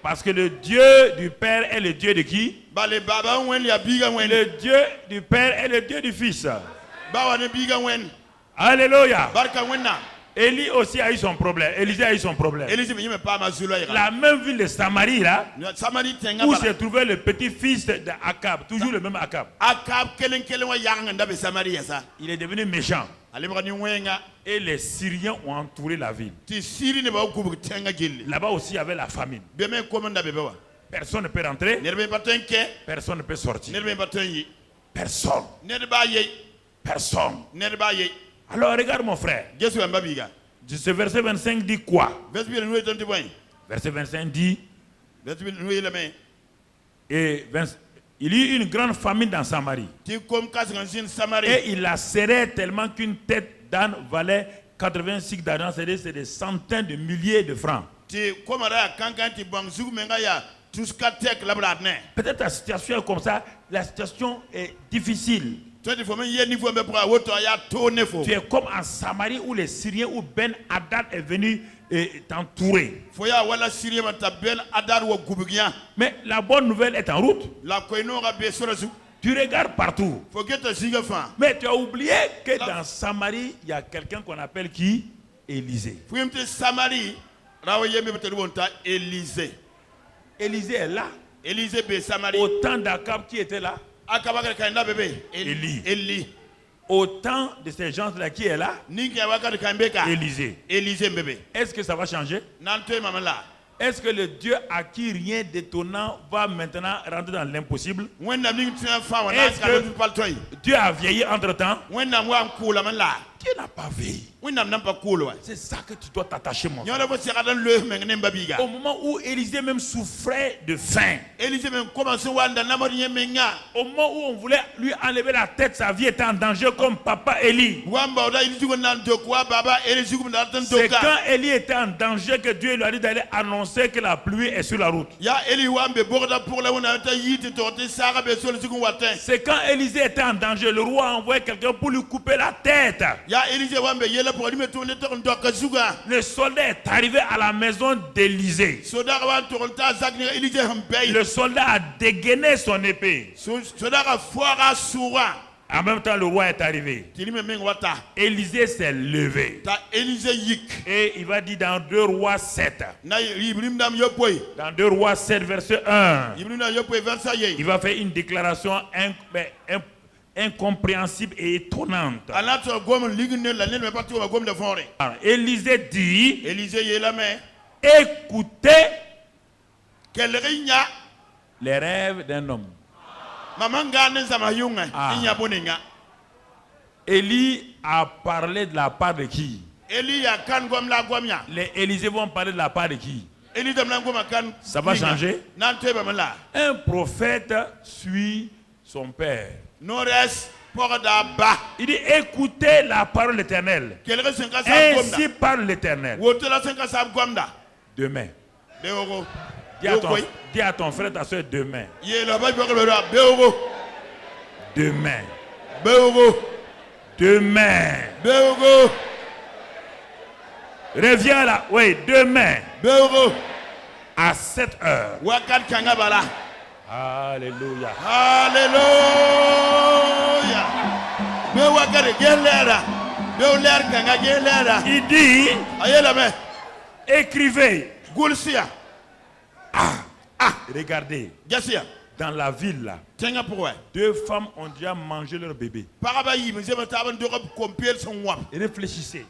Parce que le Dieu du Père est le Dieu de qui? Le Dieu du Père est le Dieu du Fils. Alléluia. Barka wenna. Élie aussi a eu son problème. Élisée a eu son problème. La même ville de Samarie là, où se trouvait le petit-fils d'Akab, toujours le même Akab. Il est devenu méchant. Et les Syriens ont entouré la ville. Là-bas aussi il y avait la famine. Personne ne peut rentrer. Personne ne peut sortir. Personne. Personne. Alors regarde mon frère. Ce verset 25 dit quoi? Verset 25 dit il y eut une grande famine dans Samarie. Et il la serrait tellement qu'une tête d'âne valait 86 d'argent, c'est-à-dire c'est des centaines de milliers de francs. Peut-être la situation est comme ça, la situation est difficile. Tu es comme en Samarie où les Syriens, où Ben Hadad est venu t'entourer. Mais la bonne nouvelle est en route. Tu regardes partout. Mais tu as oublié que dans Samarie, il y a quelqu'un qu'on appelle qui? Élisée. Élisée est là. Autant d'Akab qui était là. Élie. Autant de ces gens-là qui est là. Élisée. Est-ce que ça va changer? Est-ce que le Dieu à qui rien d'étonnant va maintenant rentrer dans l'impossible? Est-ce que Dieu a vieilli entre-temps? Dieu n'a pas vieilli. C'est ça que tu dois t'attacher, mon frère. Au moment où Élisée même souffrait de faim, au moment où on voulait lui enlever la tête, sa vie était en danger comme papa Élie. C'est quand Élie était en danger que Dieu lui a dit d'aller annoncer que la pluie est sur la route. C'est quand Élisée était en danger, le roi a envoyé quelqu'un pour lui couper la tête. Le soldat est arrivé à la maison d'Élisée. Le soldat a dégainé son épée. En même temps, le roi est arrivé. Élisée s'est levé. Et il va dire dans 2 Rois 7. Dans 2 Rois 7, verset 1. Il va faire une déclaration incompréhensible et étonnante. Élisée dit, écoutez les rêves d'un homme. Élie a parlé de la part de qui? Les Élisées vont parler de la part de qui? Ça va changer. Un prophète suit son père. Il dit écoutez la parole de l'Éternel. Ainsi parle l'Éternel. Demain. Dis à ton frère, ta soeur, demain. Demain. Demain. Reviens là. Oui, demain. À 7 heures. Alléluia. Il dit écrivez. Regardez. Dans la ville là, 2 femmes ont déjà mangé leur bébé. Réfléchissez.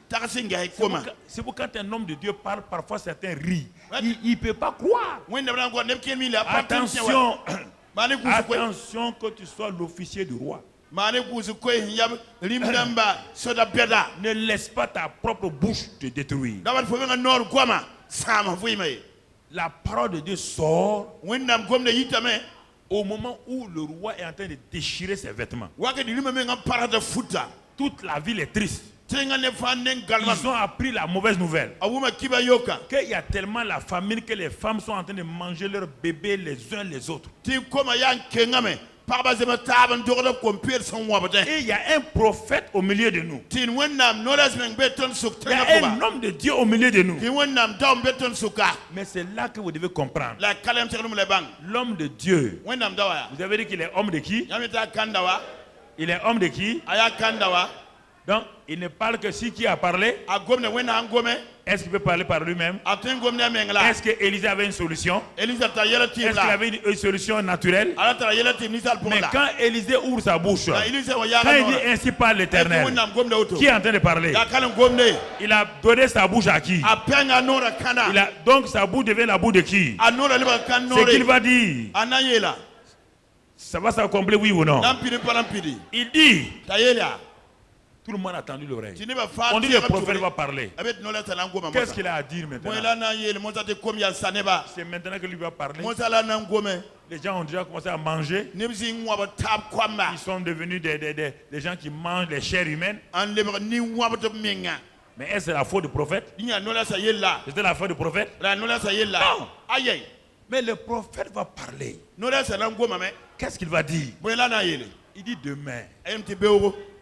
C'est pourquoi quand un homme de Dieu parle, parfois certains rient. Il ne peut pas croire. Attention. Attention que tu sois l'officier du roi. Ne laisse pas ta propre bouche te détruire. La parole de Dieu sort au moment où le roi est en train de déchirer ses vêtements. Toute la ville est triste. Ils ont appris la mauvaise nouvelle. Qu'il y a tellement la famine que les femmes sont en train de manger leurs bébés les uns les autres. Et il y a un prophète au milieu de nous. Il y a un homme de Dieu au milieu de nous. Mais c'est là que vous devez comprendre. L'homme de Dieu. Vous avez dit qu'il est homme de qui? Il est homme de qui? Donc, il ne parle que si qui a parlé. Est-ce qu'il peut parler par lui-même? Est-ce qu'Élisée avait une solution? Est-ce qu'il avait une solution naturelle? Mais quand Élisée ouvre sa bouche, quand il dit ainsi parle l'Éternel, qui est en train de parler? Il a donné sa bouche à qui? Donc sa bouche devient la bouche de qui? C'est qu'il va dire. Ça va s'accomplir, oui ou non? Il dit. Tout le monde a tendu l'oreille. On dit que le prophète va parler. Qu'est-ce qu'il a à dire maintenant? C'est maintenant que lui va parler. Les gens ont déjà commencé à manger. Ils sont devenus des gens qui mangent les chairs humaines. Mais est-ce la faute du prophète? C'était la faute du prophète? Non. Mais le prophète va parler. Qu'est-ce qu'il va dire? Il dit demain.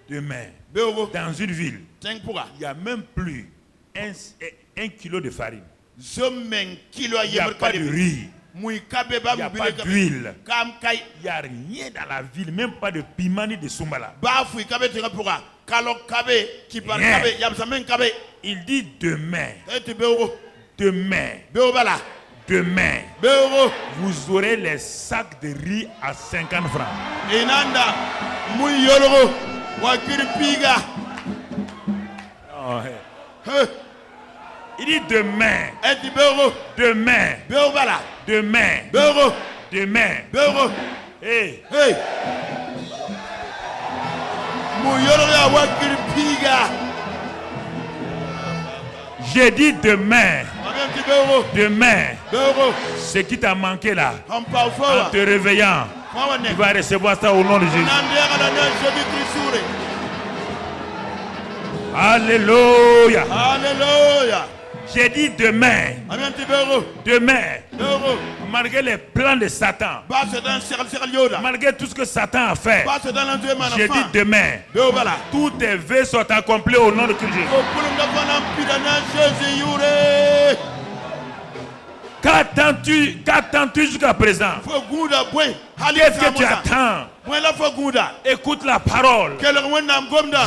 Demain, dans une ville, il n'y a même plus un kilo de farine. Il n'y a pas de riz. Il n'y a pas d'huile. Il n'y a rien dans la ville, même pas de piment ni de soumala. Il dit demain. Demain, vous aurez les sacs de riz à 50 francs. Oh, hey. Il dit demain. Hey. J'ai dit demain. Ce qui t'a manqué là, en te réveillant, tu vas recevoir ça au nom de Jésus. Alléluia. J'ai dit demain. Malgré les plans de Satan, malgré tout ce que Satan a fait, j'ai dit demain. Tous tes vœux sont accomplis au nom de Christ. Qu'attends-tu jusqu'à présent? Qu'est-ce que tu attends? Écoute la parole.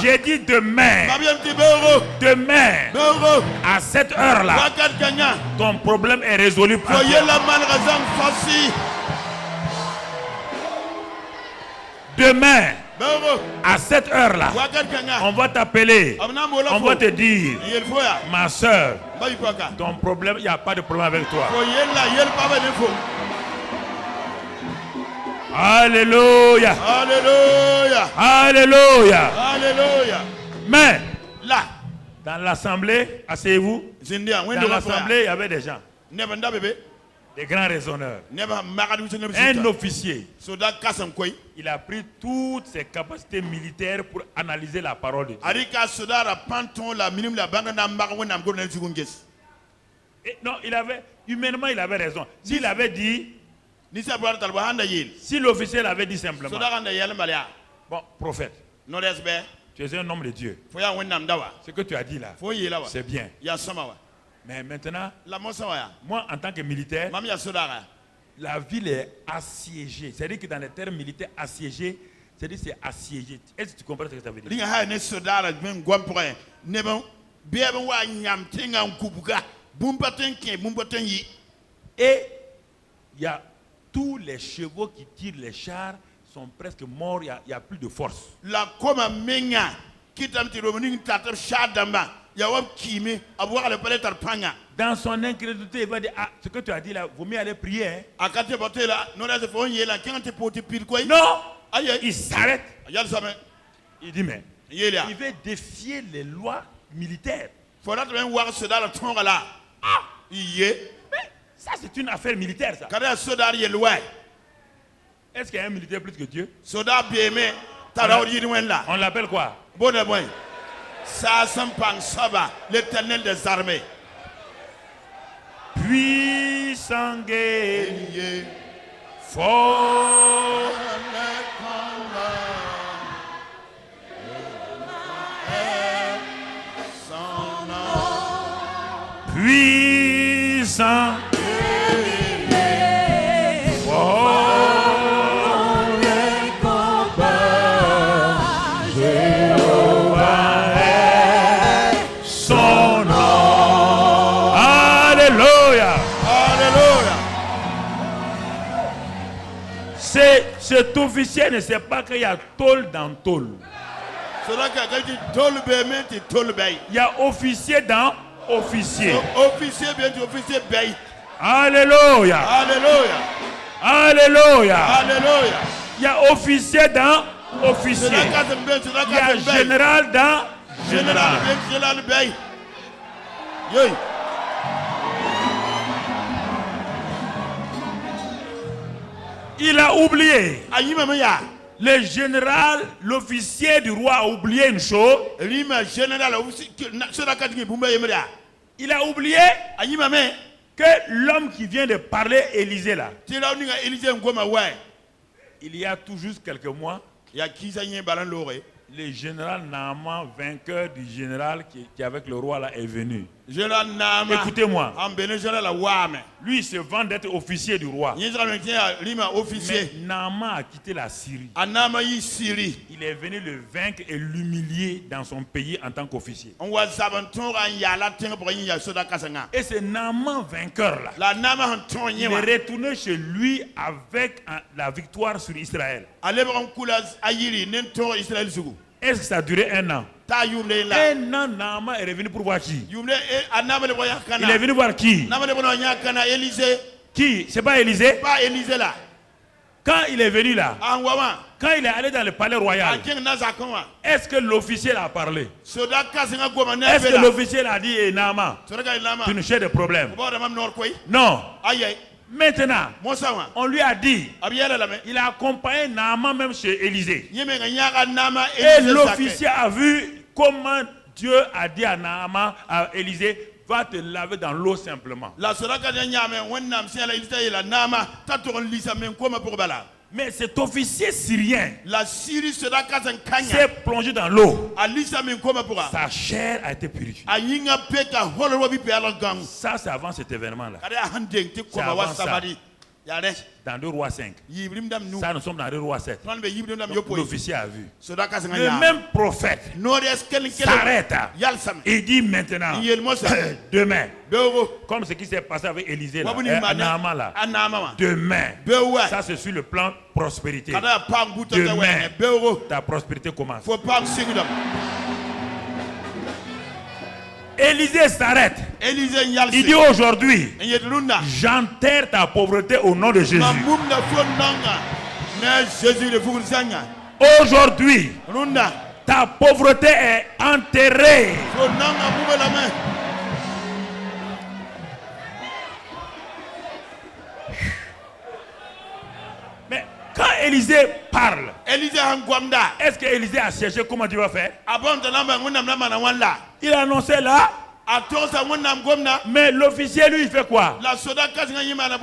J'ai dit demain. À cette heure-là, ton problème est résolu. Demain, à cette heure-là, on va t'appeler, on va te dire, ma soeur, ton problème, il n'y a pas de problème avec toi. Alléluia. Mais, là, dans l'assemblée, asseyez-vous, dans l'assemblée, il y avait des gens. Des grands raisonneurs. Un officier. Il a pris toutes ses capacités militaires pour analyser la parole de Dieu. Et non, humainement, il avait raison. S'il avait dit, si l'officier l'avait dit simplement, bon, prophète, tu es un homme de Dieu. Ce que tu as dit là, c'est bien. Mais maintenant, moi en tant que militaire, la ville est assiégée. C'est-à-dire que dans les termes militaires, assiégé, c'est-à-dire c'est assiégé. Est-ce que tu comprends ce que ça veut dire? Et il y a tous les chevaux qui tirent les chars sont presque morts, il n'y a plus de force. Dans son incrédulité, il va dire, ah, ce que tu as dit là, vaut mieux aller prier. Hein? Non, il s'arrête. Il dit, mais il veut défier les lois militaires. Ah, mais ça c'est une affaire militaire ça. Est-ce qu'il y a un militaire plus que Dieu? On l'appelle quoi? L'éternel des armées. Puissant guerrier, fort. Puissant guerrier, fort. Le combat, Jéhovah. cet officier ne sait pas qu'il y a tôle dans tôle. Il y a officier dans officier. Alléluia. Alléluia. Alléluia. Alléluia. Il y a officier dans officier. Il y a général dans général. Il a oublié. Le général, l'officier du roi a oublié une chose. Il a oublié que l'homme qui vient de parler, Élisée là, il y a tout juste quelques mois, le général Naaman, vainqueur du général qui est avec le roi là, est venu. Écoutez-moi. Lui, il se vend d'être officier du roi. Mais Naaman a quitté la Syrie. Il est venu le vaincre et l'humilier dans son pays en tant qu'officier. Et ce Naaman vainqueur là, il est retourné chez lui avec la victoire sur Israël. Est-ce que ça a duré un an? Un an, Naaman est revenu pour voir qui? Il est venu voir qui? Qui? C'est pas Élisée? Pas Élisée là. Quand il est venu là, quand il est allé dans le palais royal, est-ce que l'officier a parlé? Est-ce que l'officier a dit Naaman, tu nous cherches des problèmes? Non. Maintenant, on lui a dit, il a accompagné Naaman même chez Élisée. Et l'officier a vu comment Dieu a dit à Naaman, à Élisée, va te laver dans l'eau simplement. Mais cet officier syrien s'est plongé dans l'eau. Sa chair a été purifiée. Ça, c'est avant cet événement-là. C'est avant ça. Dans 2 Rois 5. Ça, nous sommes dans 2 Rois 7. L'officier a vu. Le même prophète s'arrête. Il dit maintenant, demain, comme ce qui s'est passé avec Élisée, Naaman là, demain, ça c'est sur le plan prospérité. Demain, ta prospérité commence. Élisée s'arrête. Il dit aujourd'hui, j'enterre ta pauvreté au nom de Jésus. Aujourd'hui, ta pauvreté est enterrée. Mais quand Élisée parle, est-ce que Élisée a cherché comment Dieu va faire? Il a annoncé là. Mais l'officier, lui, il fait quoi?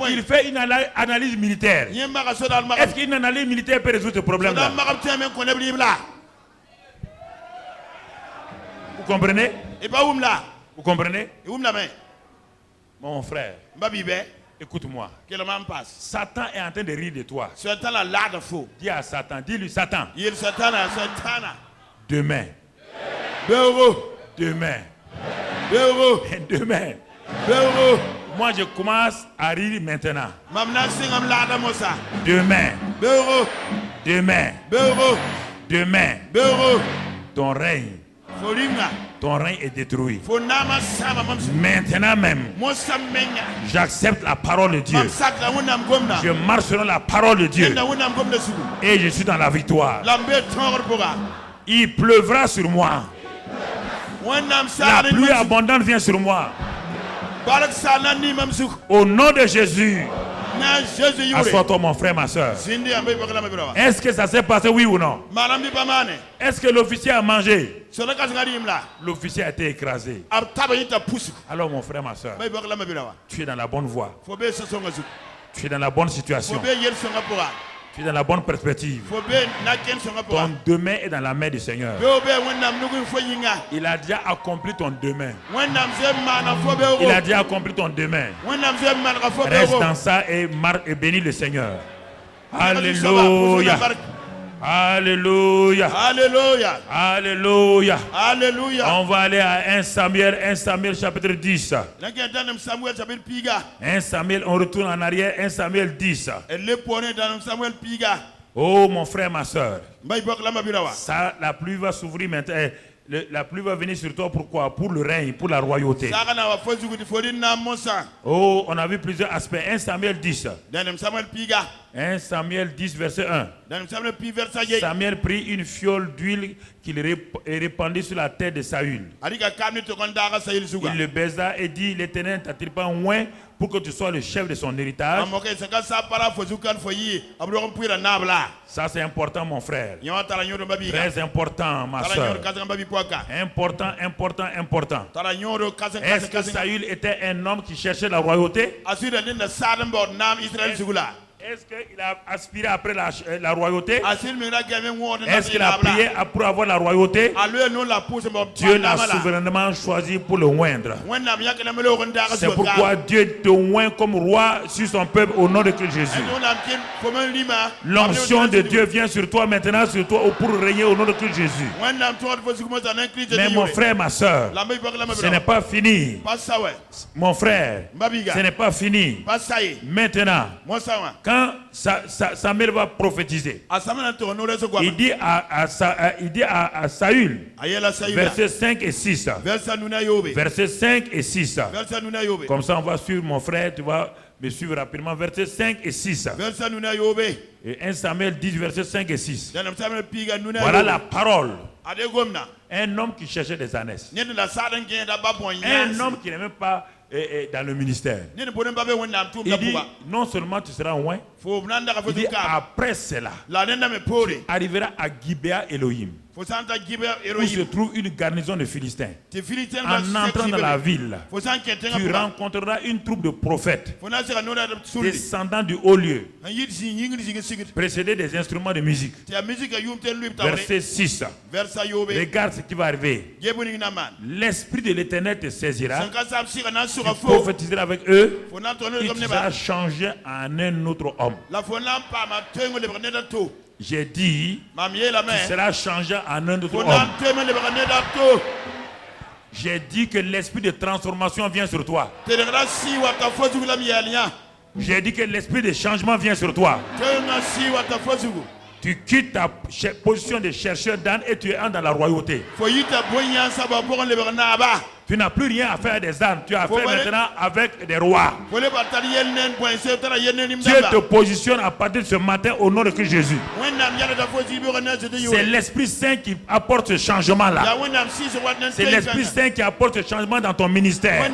Il fait une analyse militaire. Est-ce qu'une analyse militaire peut résoudre ce problème-là? Vous comprenez? Vous comprenez? Mon frère, écoute-moi. Satan est en train de rire de toi. Dis à Satan, dis-lui Satan. Demain. Demain. Demain. Moi je commence à rire maintenant. Demain. Demain. Demain. Ton règne est détruit. Maintenant même, j'accepte la parole de Dieu. Je marche selon la parole de Dieu. Et je suis dans la victoire. Il pleuvra sur moi. La pluie abondante vient sur moi. Au nom de Jésus. Assois-toi mon frère, ma soeur. Est-ce que ça s'est passé, oui ou non? Est-ce que l'officier a mangé? L'officier a été écrasé. Alors mon frère, ma soeur, tu es dans la bonne voie. Tu es dans la bonne situation. Tu es dans la bonne perspective. Ton demain est dans la main du Seigneur. Il a déjà accompli ton demain. Il a déjà accompli ton demain. Reste dans ça et bénis le Seigneur. Alléluia. Alléluia. Alléluia. Alléluia. Alléluia. On va aller à 1 Samuel chapitre 10. 1 Samuel, on retourne en arrière. 1 Samuel 10. Oh mon frère, ma soeur, ça, la pluie va s'ouvrir maintenant. La pluie va venir sur toi, pourquoi? Pour le règne, pour la royauté. Oh, on a vu plusieurs aspects. 1 Samuel 10. 1 Samuel 10, verset 1. Samuel prit une fiole d'huile qu'il répandit sur la tête de Saül. Il le baisa et dit, l'Éternel t'a-t-il pas oint pour que tu sois le chef de son héritage? Ça c'est important, mon frère. Très important, ma soeur. Important. Est-ce que Saül était un homme qui cherchait la royauté? Est-ce qu'il a aspiré après la royauté? Est-ce qu'il a prié pour avoir la royauté? Dieu l'a souverainement choisi pour le oindre. C'est pourquoi Dieu te oint comme roi sur son peuple au nom de Christ Jésus. L'onction de Dieu vient sur toi maintenant, sur toi pour régner au nom de Christ Jésus. Mais mon frère, ma soeur, ce n'est pas fini. Mon frère, ce n'est pas fini. Maintenant, quand Samuel va prophétiser, il dit à Saül, versets 5 et 6. Versets 5 et 6. Comme ça, on va suivre, mon frère, tu vas me suivre rapidement. Versets 5 et 6. Et 1 Samuel 10, versets 5 et 6. Voilà la parole. Un homme qui cherchait des ânesses. Un homme qui n'est même pas dans le ministère. Il dit, non seulement tu seras oint, il dit après cela, tu arriveras à Gibea Elohim, où se trouve une garnison de Philistins. En entrant dans la ville, tu rencontreras une troupe de prophètes descendant du haut lieu, précédés des instruments de musique. Verset 6. Regarde ce qui va arriver. L'esprit de l'Éternel te saisira, tu prophétiseras avec eux, et tu seras changé en un autre homme. J'ai dit, tu seras changé en un autre homme. J'ai dit que l'esprit de transformation vient sur toi. J'ai dit que l'esprit de changement vient sur toi. Tu quittes ta position de chercheur d'âne et tu entres dans la royauté. Tu n'as plus rien à faire des ânes. Tu as affaire maintenant avec des rois. Dieu te positionne à partir de ce matin au nom de Christ Jésus. C'est l'Esprit Saint qui apporte ce changement-là. C'est l'Esprit Saint qui apporte ce changement dans ton ministère.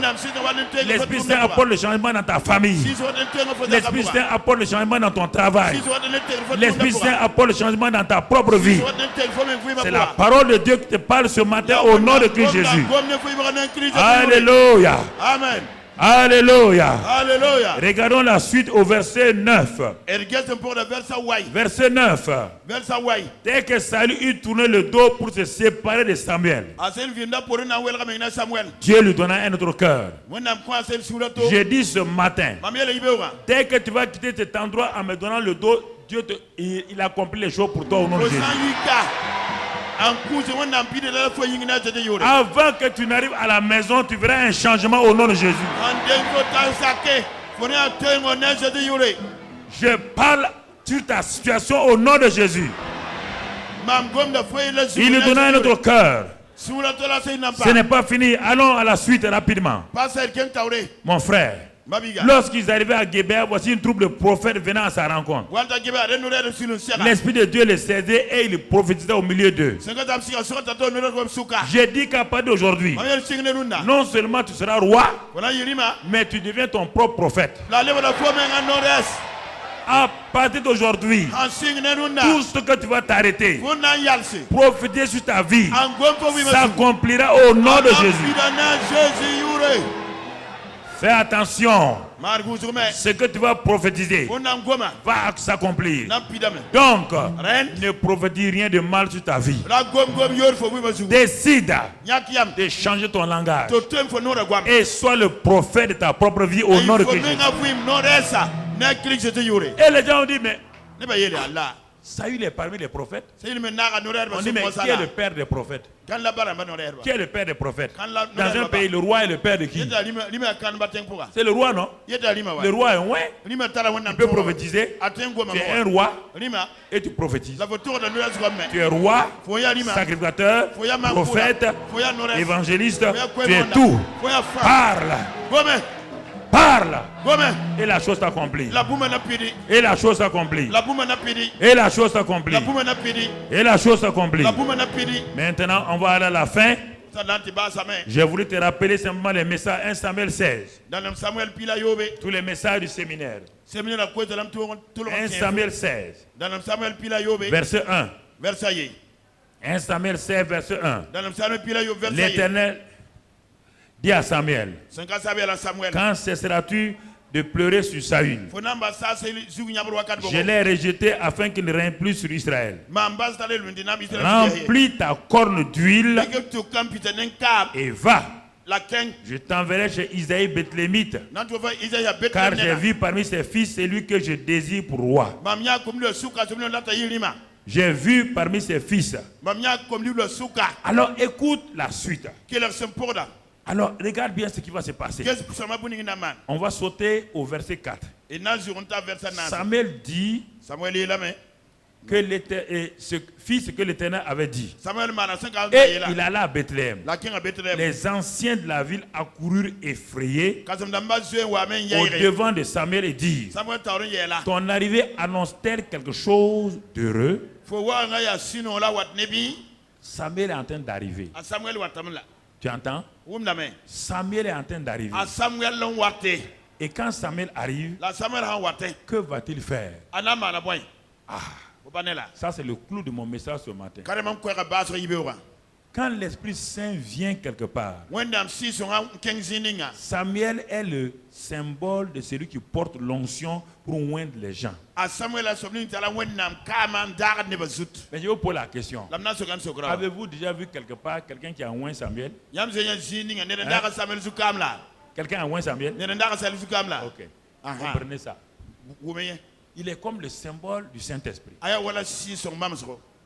L'Esprit Saint apporte le changement dans ta famille. L'Esprit Saint apporte le changement dans ton travail. L'Esprit Saint apporte le changement dans ta propre vie. C'est la parole de Dieu qui te parle ce matin au nom de Christ Jésus. Alléluia. Amen. Alléluia. Alléluia. Regardons la suite au verset 9. Verset 9. Dès que Saül eut tourné le dos pour se séparer de Samuel, Dieu lui donna un autre cœur. J'ai dit ce matin, dès que tu vas quitter cet endroit en me donnant le dos, Dieu il accomplit les choses pour toi au nom de Jésus. Avant que tu n'arrives à la maison, tu verras un changement au nom de Jésus. Je parle sur ta situation au nom de Jésus. Il lui donna un autre cœur. Ce n'est pas fini. Allons à la suite rapidement. Mon frère, lorsqu'ils arrivaient à Gébéa, voici une troupe de prophètes venant à sa rencontre. L'Esprit de Dieu les saisait et il prophétisait au milieu d'eux. J'ai dit qu'à partir d'aujourd'hui, non seulement tu seras roi, mais tu deviens ton propre prophète. À partir d'aujourd'hui, tout ce que tu vas t'arrêter, prophétiser sur ta vie, s'accomplira au nom de Jésus. Fais attention. Ce que tu vas prophétiser va s'accomplir. Donc, ne prophétise rien de mal sur ta vie. Décide de changer ton langage et sois le prophète de ta propre vie au nom de Christ. Et les gens ont dit, mais Saül est parmi les prophètes. On dit, mais qui est le père des prophètes? Qui est le père des prophètes? Dans un pays, le roi est le père de qui? C'est le roi, non? Le roi est un ouais. Il peut prophétiser. Tu es un roi et tu prophétises. Tu es roi, sacrificateur, prophète, évangéliste. Tu es tout. Parle. Parle. Et la chose s'accomplit. Et la chose s'accomplit. Et la chose s'accomplit. Et la chose s'accomplit. Maintenant, on va aller à la fin. J'ai voulu te rappeler simplement les messages 1 Samuel 16. Tous les messages du séminaire. 1 Samuel 16. Verset 1. 1 Samuel 16, verset 1. L'Éternel dit à Samuel, quand cesseras-tu de pleurer sur Saül? Je l'ai rejeté afin qu'il ne règne plus sur Israël. Remplis ta corne d'huile et va. Je t'enverrai chez Isaïe Bethlémite, car j'ai vu parmi ses fils celui que je désire pour roi. J'ai vu parmi ses fils. Alors écoute la suite. Alors regarde bien ce qui va se passer. On va sauter au verset 4. Samuel dit que ce fils que l'Éternel avait dit. Et il alla à Bethléem. Les anciens de la ville accoururent effrayés au devant de Samuel et dirent, ton arrivée annonce-t-elle quelque chose d'heureux? Samuel est en train d'arriver. Tu entends? Samuel est en train d'arriver. Et quand Samuel arrive, que va-t-il faire? Ça c'est le clou de mon message ce matin. Quand l'Esprit Saint vient quelque part, Samuel est le symbole de celui qui porte l'onction pour oindre les gens. Mais je vous pose la question. Avez-vous déjà vu quelque part quelqu'un qui a oint Samuel? Quelqu'un a oint Samuel? Ok. Comprenez ça. Il est comme le symbole du Saint-Esprit.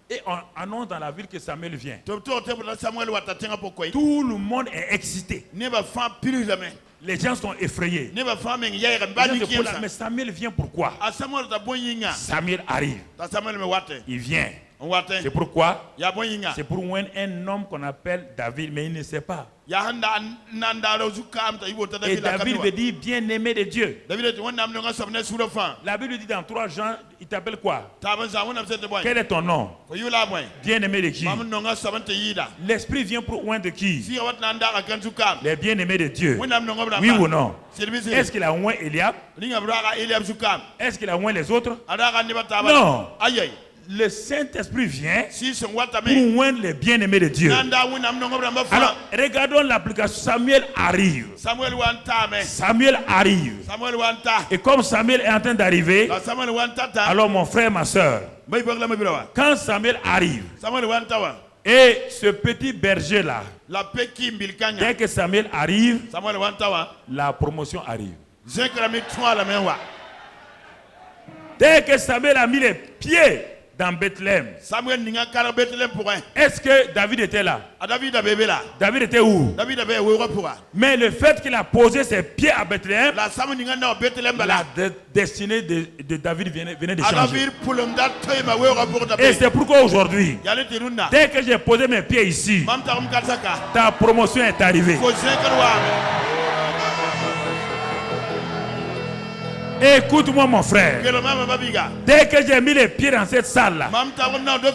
Et on annonce dans la ville que Samuel vient. Tout le monde est excité. Les gens sont effrayés. Mais Samuel vient pourquoi? Samuel arrive. Il vient. C'est pourquoi? C'est pour un homme qu'on appelle David, mais il ne sait pas. Et David veut dire bien-aimé de Dieu. La Bible dit dans 3 Jean, il t'appelle quoi? Quel est ton nom? Bien-aimé de qui? L'Esprit vient pour oindre qui? Les bien-aimés de Dieu. Oui ou non? Est-ce qu'il a oint Eliab? Est-ce qu'il a oint les autres? Non. Le Saint-Esprit vient pour oindre les bien-aimés de Dieu. Alors, regardons l'application. Samuel arrive. Samuel arrive. Et comme Samuel est en train d'arriver, alors mon frère, ma soeur, quand Samuel arrive, et ce petit berger-là, dès que Samuel arrive, la promotion arrive. Dès que Samuel a mis les pieds dans Bethléem, est-ce que David était là? David était où? Mais le fait qu'il a posé ses pieds à Bethléem, la destinée de David venait de changer. Et c'est pourquoi aujourd'hui, dès que j'ai posé mes pieds ici, ta promotion est arrivée. Écoute-moi mon frère. Dès que j'ai mis les pieds dans cette salle là,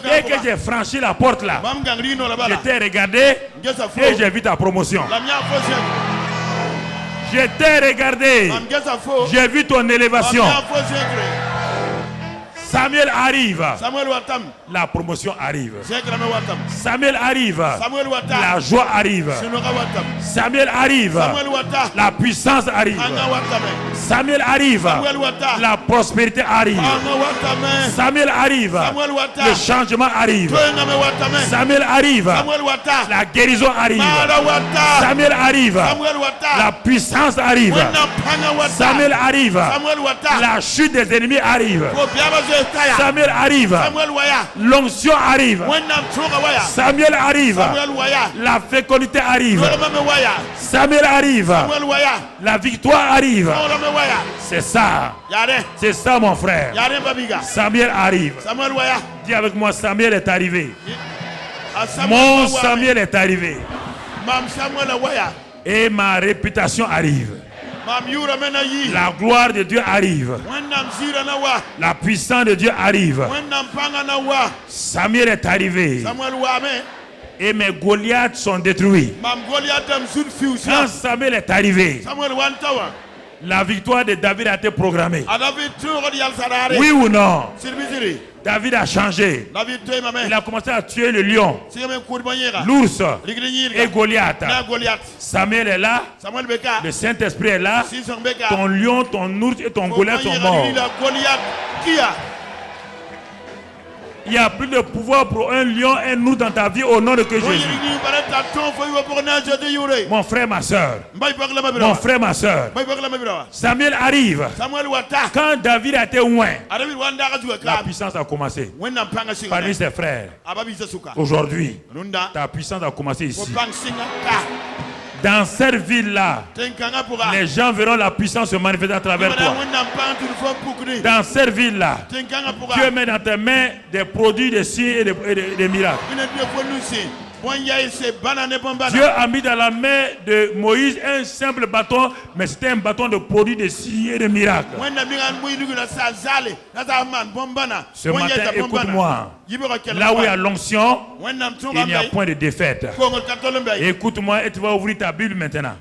dès que j'ai franchi la porte là, je t'ai regardé et j'ai vu ta promotion. Je t'ai regardé, j'ai vu ton élévation. Samuel arrive, la promotion arrive. Samuel arrive, la joie arrive. Samuel arrive, la puissance arrive. Samuel arrive, la prospérité arrive. Samuel arrive, le changement arrive. Samuel arrive, la guérison arrive. Samuel arrive, la puissance arrive. Samuel arrive, la chute des ennemis arrive. Samuel arrive. L'onction arrive. Samuel arrive. La fécondité arrive. Samuel arrive. La victoire arrive. C'est ça. C'est ça, mon frère. Samuel arrive. Dis avec moi, Samuel est arrivé. Mon Samuel est arrivé. Et ma réputation arrive. La gloire de Dieu arrive. La puissance de Dieu arrive. Samuel est arrivé. Et mes Goliaths sont détruits. Quand Samuel est arrivé, la victoire de David a été programmée. Oui ou non? David a changé. Il a commencé à tuer le lion, l'ours et Goliath. Samuel est là. Le Saint-Esprit est là. Ton lion, ton ours et ton Goliath sont morts. Il n'y a plus de pouvoir pour un lion et un ours dans ta vie au nom de Jésus. Mon frère, ma soeur. Mon frère, ma soeur. Samuel arrive. Quand David a été loin, la puissance a commencé. Parmi ses frères. Aujourd'hui, ta puissance a commencé ici. Dans cette ville-là, les gens verront la puissance se manifester à travers toi. Dans cette ville-là, Dieu met dans tes mains des produits, des signes et des miracles. Dieu a mis dans la main de Moïse un simple bâton, mais c'était un bâton de produits, de signes et de miracles. Ce matin, écoute-moi. Là où il y a l'onction, il n'y a point de défaite. Écoute-moi et tu vas ouvrir ta Bible maintenant.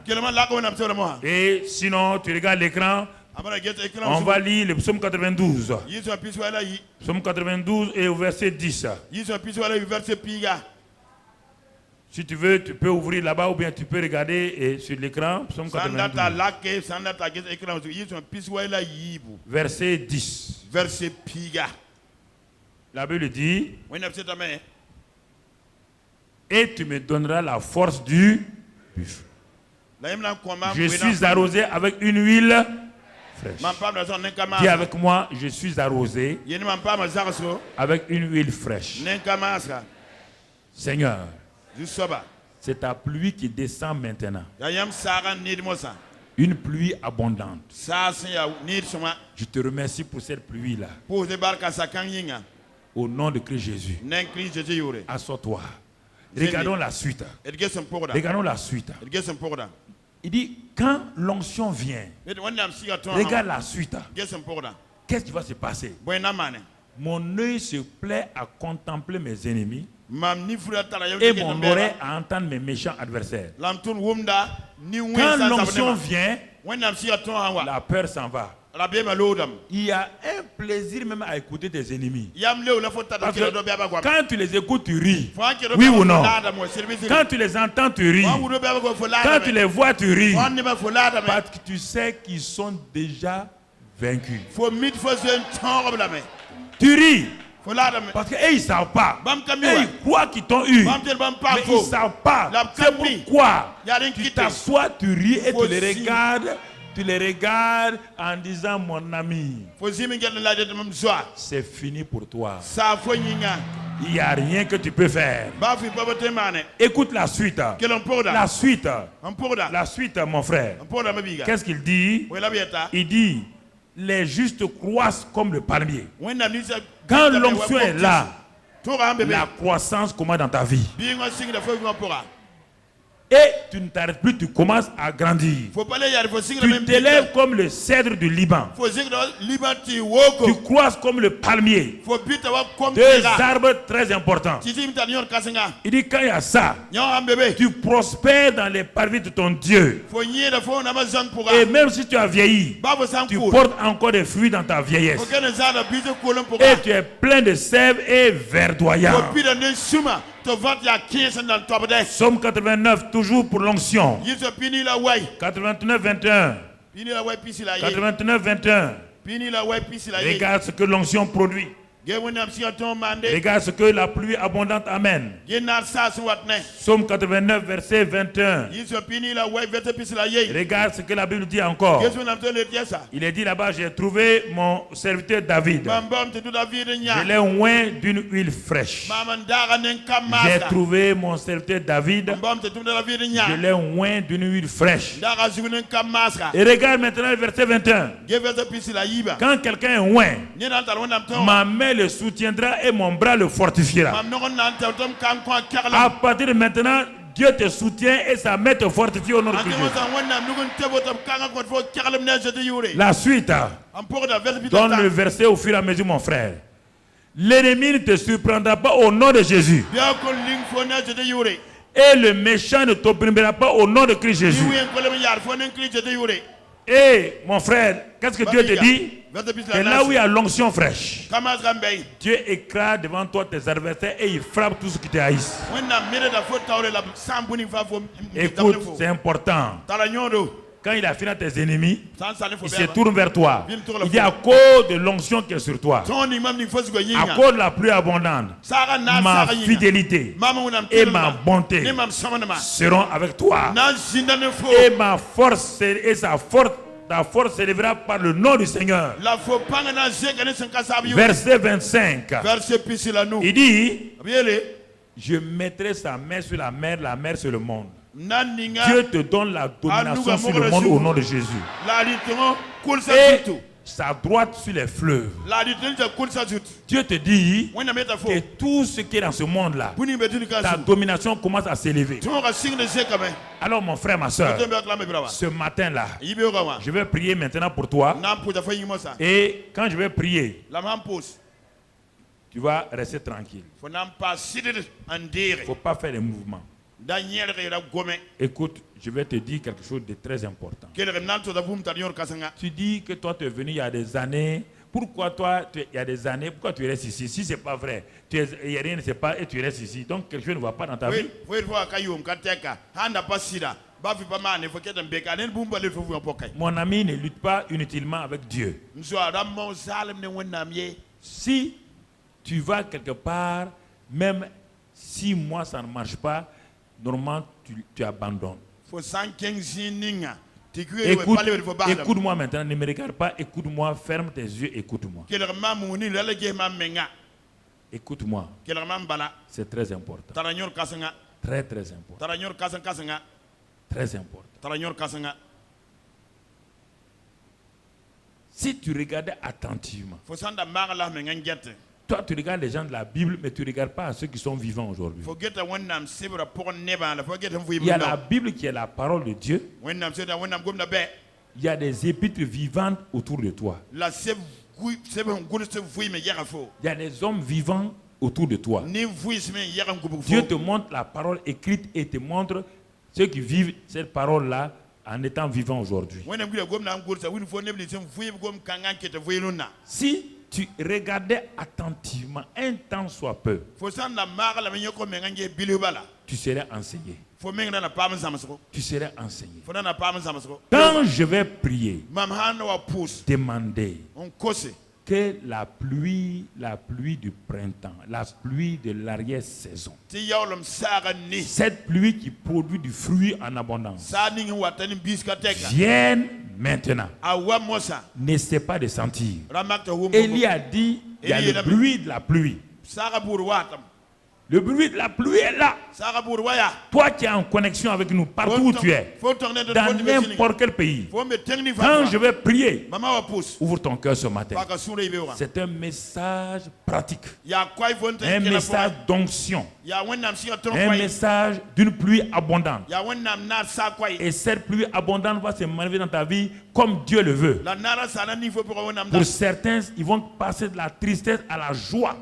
Et sinon, tu regardes l'écran. On va lire le psaume 92. Psaume 92 et au verset 10. Si tu veux, tu peux ouvrir là-bas ou bien tu peux regarder sur l'écran. Psaume 92. Verset 10. La Bible dit: et tu me donneras la force du buffle. Je suis arrosé avec une huile fraîche. Dis avec moi, je suis arrosé avec une huile fraîche. Seigneur, c'est ta pluie qui descend maintenant. Une pluie abondante. Je te remercie pour cette pluie-là. Au nom de Christ Jésus. Assois-toi. Regardons la suite. Regardons la suite. Il dit, quand l'onction vient, regarde la suite. Qu'est-ce qui va se passer? Mon œil se plaît à contempler mes ennemis et mon oreille à entendre mes méchants adversaires. Quand l'onction vient, la peur s'en va. Il y a un plaisir même à écouter tes ennemis. Parce que quand tu les écoutes, tu ris. Oui ou non? Quand tu les entends, tu ris. Quand tu les vois, tu ris. Parce que tu sais qu'ils sont déjà vaincus. Tu ris. Parce qu'ils ne savent pas. Et ils croient qu'ils t'ont eu. Mais ils ne savent pas. C'est pourquoi tu t'assois, tu ris et tu les regardes. Tu les regardes en disant, mon ami, c'est fini pour toi. Il n'y a rien que tu peux faire. Écoute la suite. La suite. La suite, mon frère. Qu'est-ce qu'il dit? Il dit, les justes croissent comme le palmier. Quand l'onction est là, la croissance commence dans ta vie. Et tu ne t'arrêtes plus, tu commences à grandir. Tu t'élèves comme le cèdre du Liban. Tu croisses comme le palmier. Deux arbres très importants. Il dit quand il y a ça, tu prospères dans les parvis de ton Dieu. Et même si tu as vieilli, tu portes encore des fruits dans ta vieillesse. Et tu es plein de sève et verdoyant. Somme 89, toujours pour l'onction. 89, 21. 89, 21. Regarde ce que l'onction produit. Regarde ce que la pluie abondante amène. Psaume 89, verset 21. Regarde ce que la Bible dit encore. Il est dit là-bas, j'ai trouvé mon serviteur David. Je l'ai oint d'une huile fraîche. J'ai trouvé mon serviteur David. Je l'ai oint d'une huile fraîche. Et regarde maintenant le verset 21. Quand quelqu'un est oint, ma main le soutiendra et mon bras le fortifiera. À partir de maintenant, Dieu te soutient et sa main te fortifie au nom de Jésus. La suite, donne le verset au fur et à mesure, mon frère. L'ennemi ne te surprendra pas au nom de Jésus. Et le méchant ne t'opprimera pas au nom de Christ Jésus. Et mon frère, qu'est-ce que Dieu te dit? Et là où il y a l'onction fraîche, Dieu écrase devant toi tes adversaires et il frappe tout ce qui te haïssent. Écoute, c'est important. Quand il a fini tes ennemis, il se tourne vers toi. Il dit à cause de l'onction qui est sur toi, à cause de la pluie abondante, ma fidélité et ma bonté seront avec toi. Et ma force et ta force s'élèvera par le nom du Seigneur. Verset 25. Il dit, je mettrai sa main sur la mer sur le monde. Dieu te donne la domination sur le monde au nom de Jésus. Et sa droite sur les fleuves. Dieu te dit que tout ce qui est dans ce monde-là, ta domination commence à s'élever. Alors mon frère, ma soeur, ce matin-là, je vais prier maintenant pour toi. Et quand je vais prier, tu vas rester tranquille. Il ne faut pas faire des mouvements. Écoute, je vais te dire quelque chose de très important. Tu dis que toi tu es venu il y a des années. Pourquoi toi, il y a des années, pourquoi tu restes ici? Si ce n'est pas vrai, il n'y a rien ne sait pas et tu restes ici. Donc quelque chose ne va pas dans ta vie. Mon ami ne lutte pas inutilement avec Dieu. Si tu vas quelque part, même 6 mois ça ne marche pas, normalement, tu abandonnes. Écoute-moi maintenant, ne me regarde pas, écoute-moi, ferme tes yeux, écoute-moi. Écoute-moi. C'est très important. Très, très important. Très important. Si tu regardais attentivement, toi, tu regardes les gens de la Bible, mais tu ne regardes pas ceux qui sont vivants aujourd'hui. Il y a la Bible qui est la parole de Dieu. Il y a des épîtres vivantes autour de toi. Il y a des hommes vivants autour de toi. Dieu te montre la parole écrite et te montre ceux qui vivent cette parole-là en étant vivants aujourd'hui. Si tu regardais attentivement, un temps soit peu, tu serais enseigné. Tu serais enseigné. Quand je vais prier, demander que la pluie du printemps, la pluie de l'arrière-saison, cette pluie qui produit du fruit en abondance, vienne maintenant. N'essaie pas de sentir. Élie a dit, il y a le bruit de la pluie. Le bruit de la pluie est là. Toi qui es en connexion avec nous, partout où tu es, dans n'importe quel pays, quand je vais prier, ouvre ton cœur ce matin. C'est un message pratique, un message d'onction, un message d'une pluie abondante. Et cette pluie abondante va se manifester dans ta vie comme Dieu le veut. Pour certains, ils vont passer de la tristesse à la joie.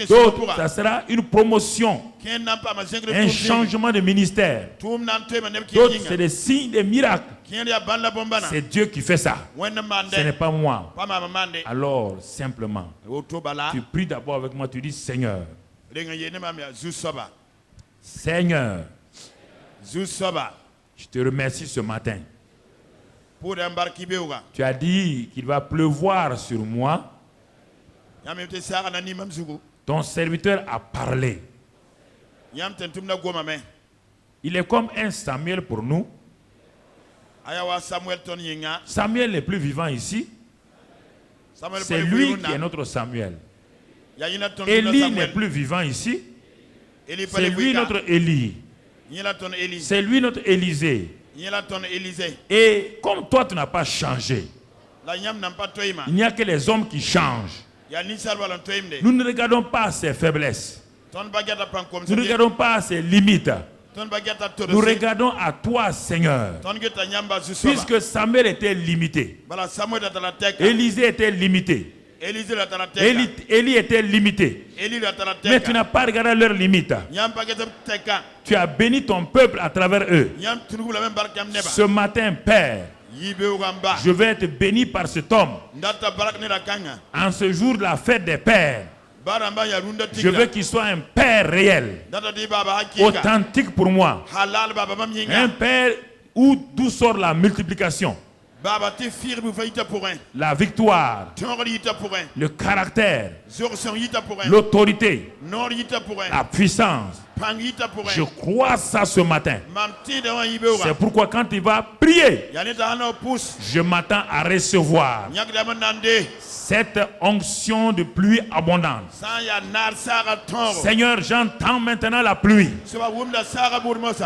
D'autres, ça sera une promotion, un changement de ministère. D'autres, c'est des signes, des miracles. C'est Dieu qui fait ça. Ce n'est pas moi. Alors, simplement, tu pries d'abord avec moi, tu dis Seigneur. Seigneur, je te remercie ce matin. Tu as dit qu'il va pleuvoir sur moi Ton serviteur a parlé. Il est comme un Samuel pour nous. Samuel n'est plus vivant ici. C'est lui qui est notre Samuel. Élie n'est plus vivant ici. C'est lui notre Élie. C'est lui notre Élisée. Et comme toi tu n'as pas changé, il n'y a que les hommes qui changent. Nous ne regardons pas ses faiblesses. Nous ne regardons pas ses limites. Nous regardons à toi, Seigneur. Puisque Samuel était limité, Élisée était limité, Élie était limité. Mais tu n'as pas regardé leurs limites. Tu as béni ton peuple à travers eux. Ce matin, Père, je vais être béni par cet homme. En ce jour de la fête des pères, je veux qu'il soit un père réel, authentique pour moi. Un père d'où sort la multiplication, la victoire, le caractère, l'autorité, la puissance. Je crois ça ce matin. C'est pourquoi quand il va prier, je m'attends à recevoir cette onction de pluie abondante. Seigneur, j'entends maintenant la pluie.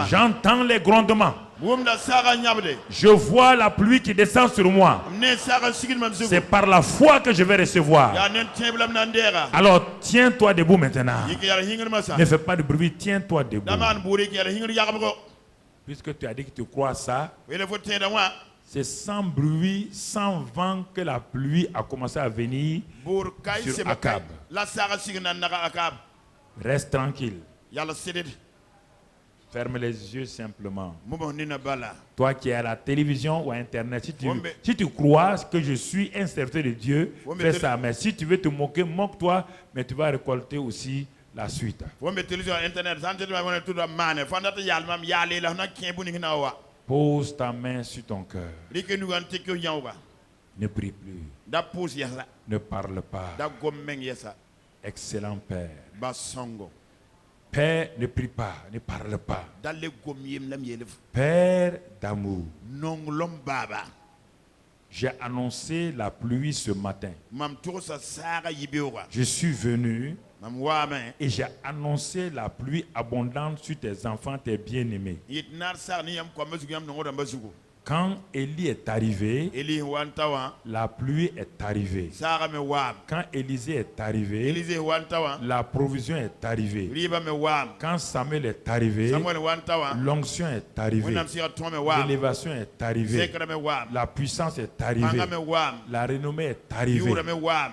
J'entends les grondements. Je vois la pluie qui descend sur moi. C'est par la foi que je vais recevoir. Alors tiens-toi debout maintenant. Ne fais pas de bruit, tiens-toi debout. Puisque tu as dit que tu crois ça, c'est sans bruit, sans vent que la pluie a commencé à venir sur Akab. Reste tranquille. Ferme les yeux simplement. Toi qui es à la télévision ou à Internet, si tu crois que je suis un serviteur de Dieu, fais ça. Mais si tu veux te moquer, moque-toi, mais tu vas récolter aussi la suite. Pose ta main sur ton cœur. Ne prie plus. Ne parle pas. Excellent Père. Père, ne prie pas, ne parle pas. Père d'amour, j'ai annoncé la pluie ce matin. Je suis venu et j'ai annoncé la pluie abondante sur tes enfants, tes bien-aimés. Quand Élie est arrivé, la pluie est arrivée. Quand Élisée est arrivé, la provision est arrivée. Quand Samuel est arrivé, l'onction est arrivée. L'élévation est arrivée. La puissance est arrivée. La renommée est arrivée.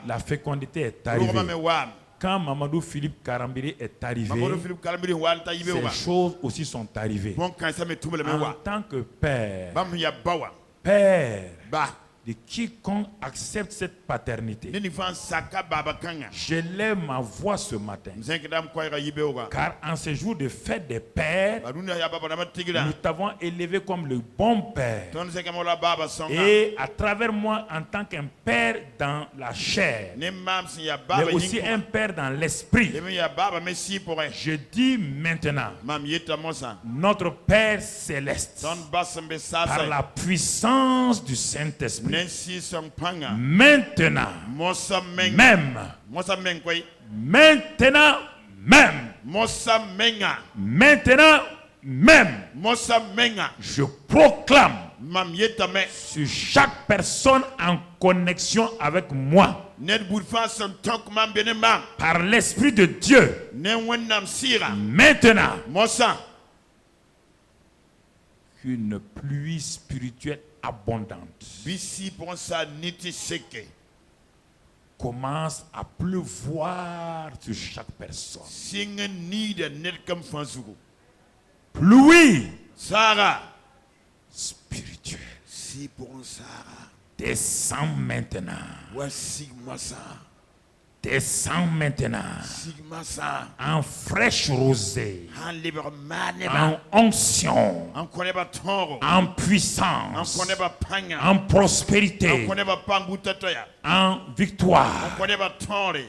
La fécondité est arrivée. Quand Mamadou Philippe Karambiri est arrivé, ces choses aussi sont arrivées. En tant que père, de quiconque accepte cette paternité, j'élève ma voix ce matin. Car en ce jour de fête des pères, nous t'avons élevé comme le bon père. Et à travers moi, en tant qu'un père dans la chair, mais aussi un père dans l'esprit, je dis maintenant, notre Père céleste, par la puissance du Saint-Esprit, maintenant même, maintenant même, je proclame sur chaque personne en connexion avec moi, par l'Esprit de Dieu, maintenant, qu'une pluie spirituelle abondante commence à pleuvoir sur chaque personne. Pluie spirituelle descend maintenant. descend maintenant en fraîche rosée, en onction, en puissance, en prospérité, en victoire,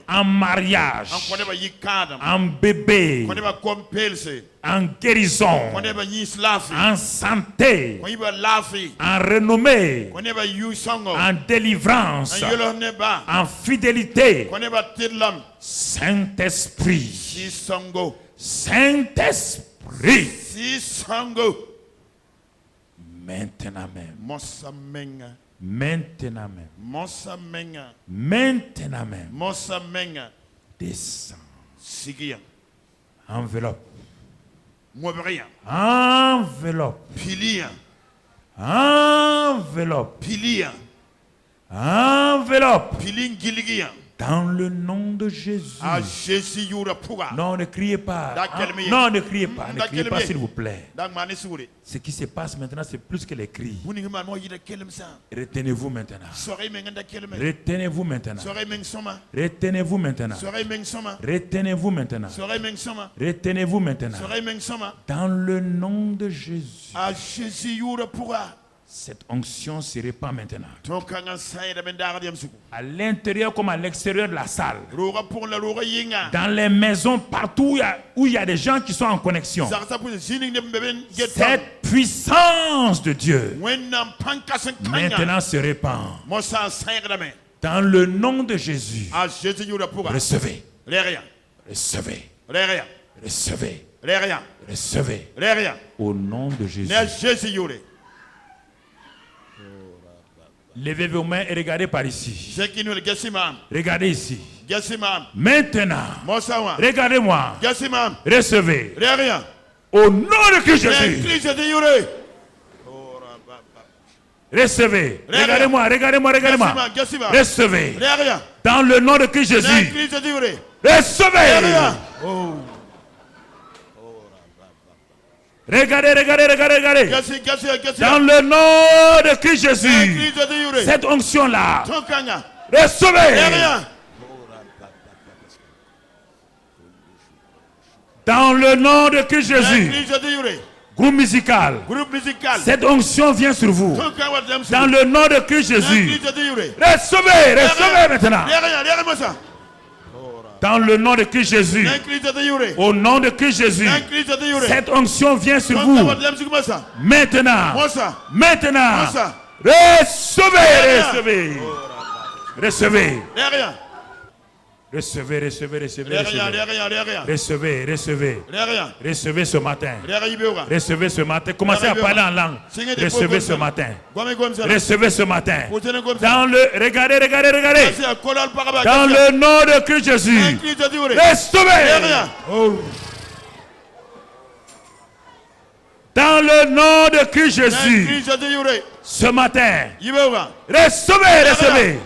en mariage, en bébé, en guérison, en santé, en renommée, en délivrance, en fidélité. Saint-Esprit, Saint-Esprit, maintenant même, maintenant même, maintenant même, descend, enveloppe, enveloppe, enveloppe, enveloppe, dans le nom de Jésus. Non, ne criez pas. Non, ne criez pas. Ne criez pas, s'il vous plaît. Ce qui se passe maintenant, c'est plus que les cris. Retenez-vous maintenant. Retenez-vous maintenant. Retenez-vous maintenant. Retenez-vous maintenant. Retenez-vous maintenant. Dans le nom de Jésus. Cette onction se répand maintenant. À l'intérieur comme à l'extérieur de la salle. Dans les maisons, partout où il y a des gens qui sont en connexion. Cette puissance de Dieu maintenant se répand. Dans le nom de Jésus. Recevez. Recevez. Recevez. Recevez. Au nom de Jésus. Levez vos mains et regardez par ici. Regardez ici. Maintenant, regardez-moi. Recevez. Au nom de Christ Jésus. Recevez. Regardez-moi, regardez-moi, regardez-moi. Recevez. Dans le nom de Christ Jésus. Recevez. Regardez, regardez, regardez, regardez. Dans le nom de Christ Jésus, cette onction-là, recevez. Dans le nom de Christ Jésus, groupe musical, cette onction vient sur vous. Dans le nom de Christ Jésus, recevez, recevez maintenant. Dans le nom de Christ Jésus, au nom de Christ Jésus, cette onction vient sur vous. Maintenant, maintenant, recevez, recevez, recevez. Recevez, recevez, recevez, recevez, recevez, recevez ce matin. Recevez ce matin. Commencez à parler en langue. Recevez ce matin. Recevez ce matin. Dans le, regardez, regardez, regardez. Dans le nom de Christ Jésus. Recevez. Dans le nom de Christ Jésus. Ce matin. Recevez, recevez.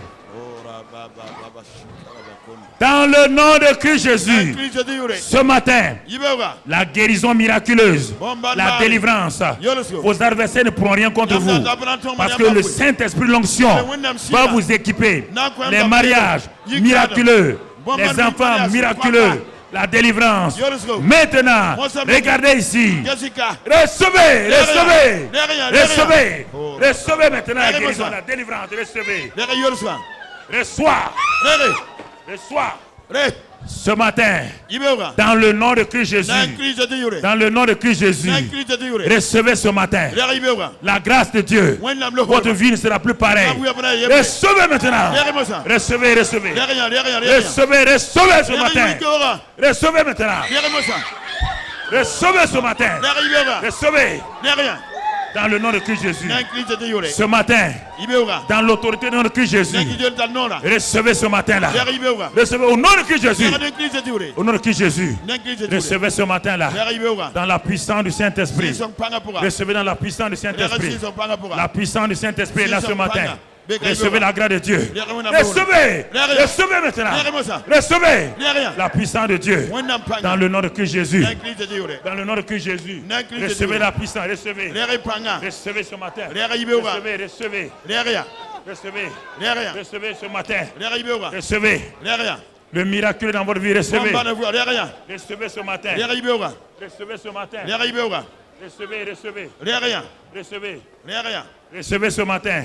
Dans le nom de Christ Jésus, ce matin, la guérison miraculeuse, la délivrance, vos adversaires ne pourront rien contre vous. Parce que le Saint-Esprit, l'onction, va vous équiper. Les mariages miraculeux, les enfants miraculeux, la délivrance. Maintenant, regardez ici. Recevez, recevez, recevez, recevez maintenant la guérison, la délivrance, recevez. Reçois. Reçois. Ce matin, dans le nom de Christ Jésus, dans le nom de Christ Jésus, recevez ce matin la grâce de Dieu. Votre vie ne sera plus pareille. Recevez maintenant. Recevez, recevez. Recevez, recevez ce matin. Recevez maintenant. Recevez ce matin. Recevez. Dans le nom de Christ Jésus. Ce matin, dans l'autorité du nom de Christ Jésus, recevez ce matin-là. Recevez au nom de Christ Jésus. Au nom de Christ Jésus. Recevez ce matin-là. Dans la puissance du Saint-Esprit. Recevez dans la puissance du Saint-Esprit. La puissance du Saint-Esprit est là ce matin. Recevez la grâce de Dieu. Recevez. Recevez maintenant. Recevez la puissance de Dieu. Dans le nom de Christ Jésus. Dans le nom de Christ Jésus. Recevez la puissance. Recevez. Recevez ce matin. Recevez. Recevez. Recevez. Recevez ce matin. Recevez. Le miracle dans votre vie, recevez. Recevez ce matin. Recevez ce matin. Recevez, recevez. Recevez. Recevez ce matin.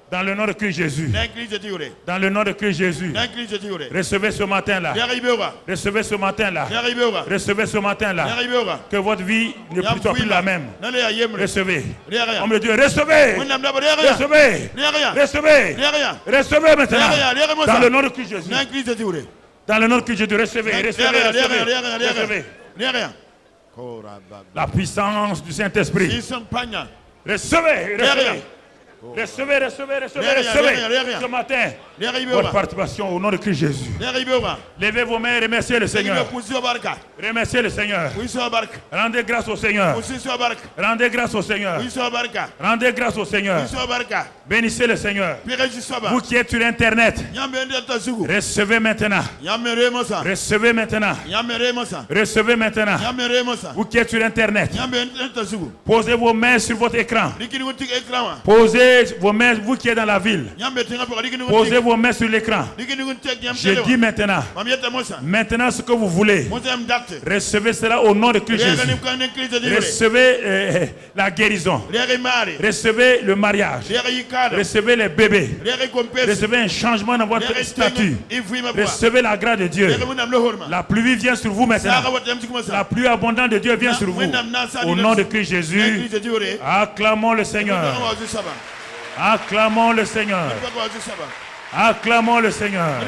Dans le nom de Christ Jésus. Dans le nom de Christ Jésus. Recevez ce matin-là. Recevez ce matin-là. Recevez ce matin-là. Que votre vie ne soit plus la même. Recevez. On me dit recevez. Recevez. Recevez. Recevez maintenant. Dans le nom de Christ Jésus. Dans le nom de Christ Jésus. Recevez. Recevez. Recevez. La puissance du Saint-Esprit. Recevez, recevez. Recevez, recevez, recevez, recevez. Ce matin, votre participation au nom de Christ Jésus. Levez vos mains et remerciez le Seigneur. Remerciez le Seigneur. Rendez grâce au Seigneur. Rendez grâce au Seigneur. Rendez grâce au Seigneur. Bénissez le Seigneur. Vous qui êtes sur Internet, recevez maintenant. Recevez maintenant. Recevez maintenant. Vous qui êtes sur Internet, posez vos mains sur votre écran. Posez vos mains, vous qui êtes dans la ville. Posez vos mains sur l'écran. Je dis maintenant. Maintenant ce que vous voulez. Recevez cela au nom de Christ Jésus. Recevez la guérison. Recevez le mariage. Recevez les bébés. Recevez un changement dans votre statut. Recevez la grâce de Dieu. La pluie vient sur vous maintenant. La pluie abondante de Dieu vient sur vous. Au nom de Christ Jésus. Acclamons le Seigneur. Acclamons le Seigneur. Acclamons le Seigneur.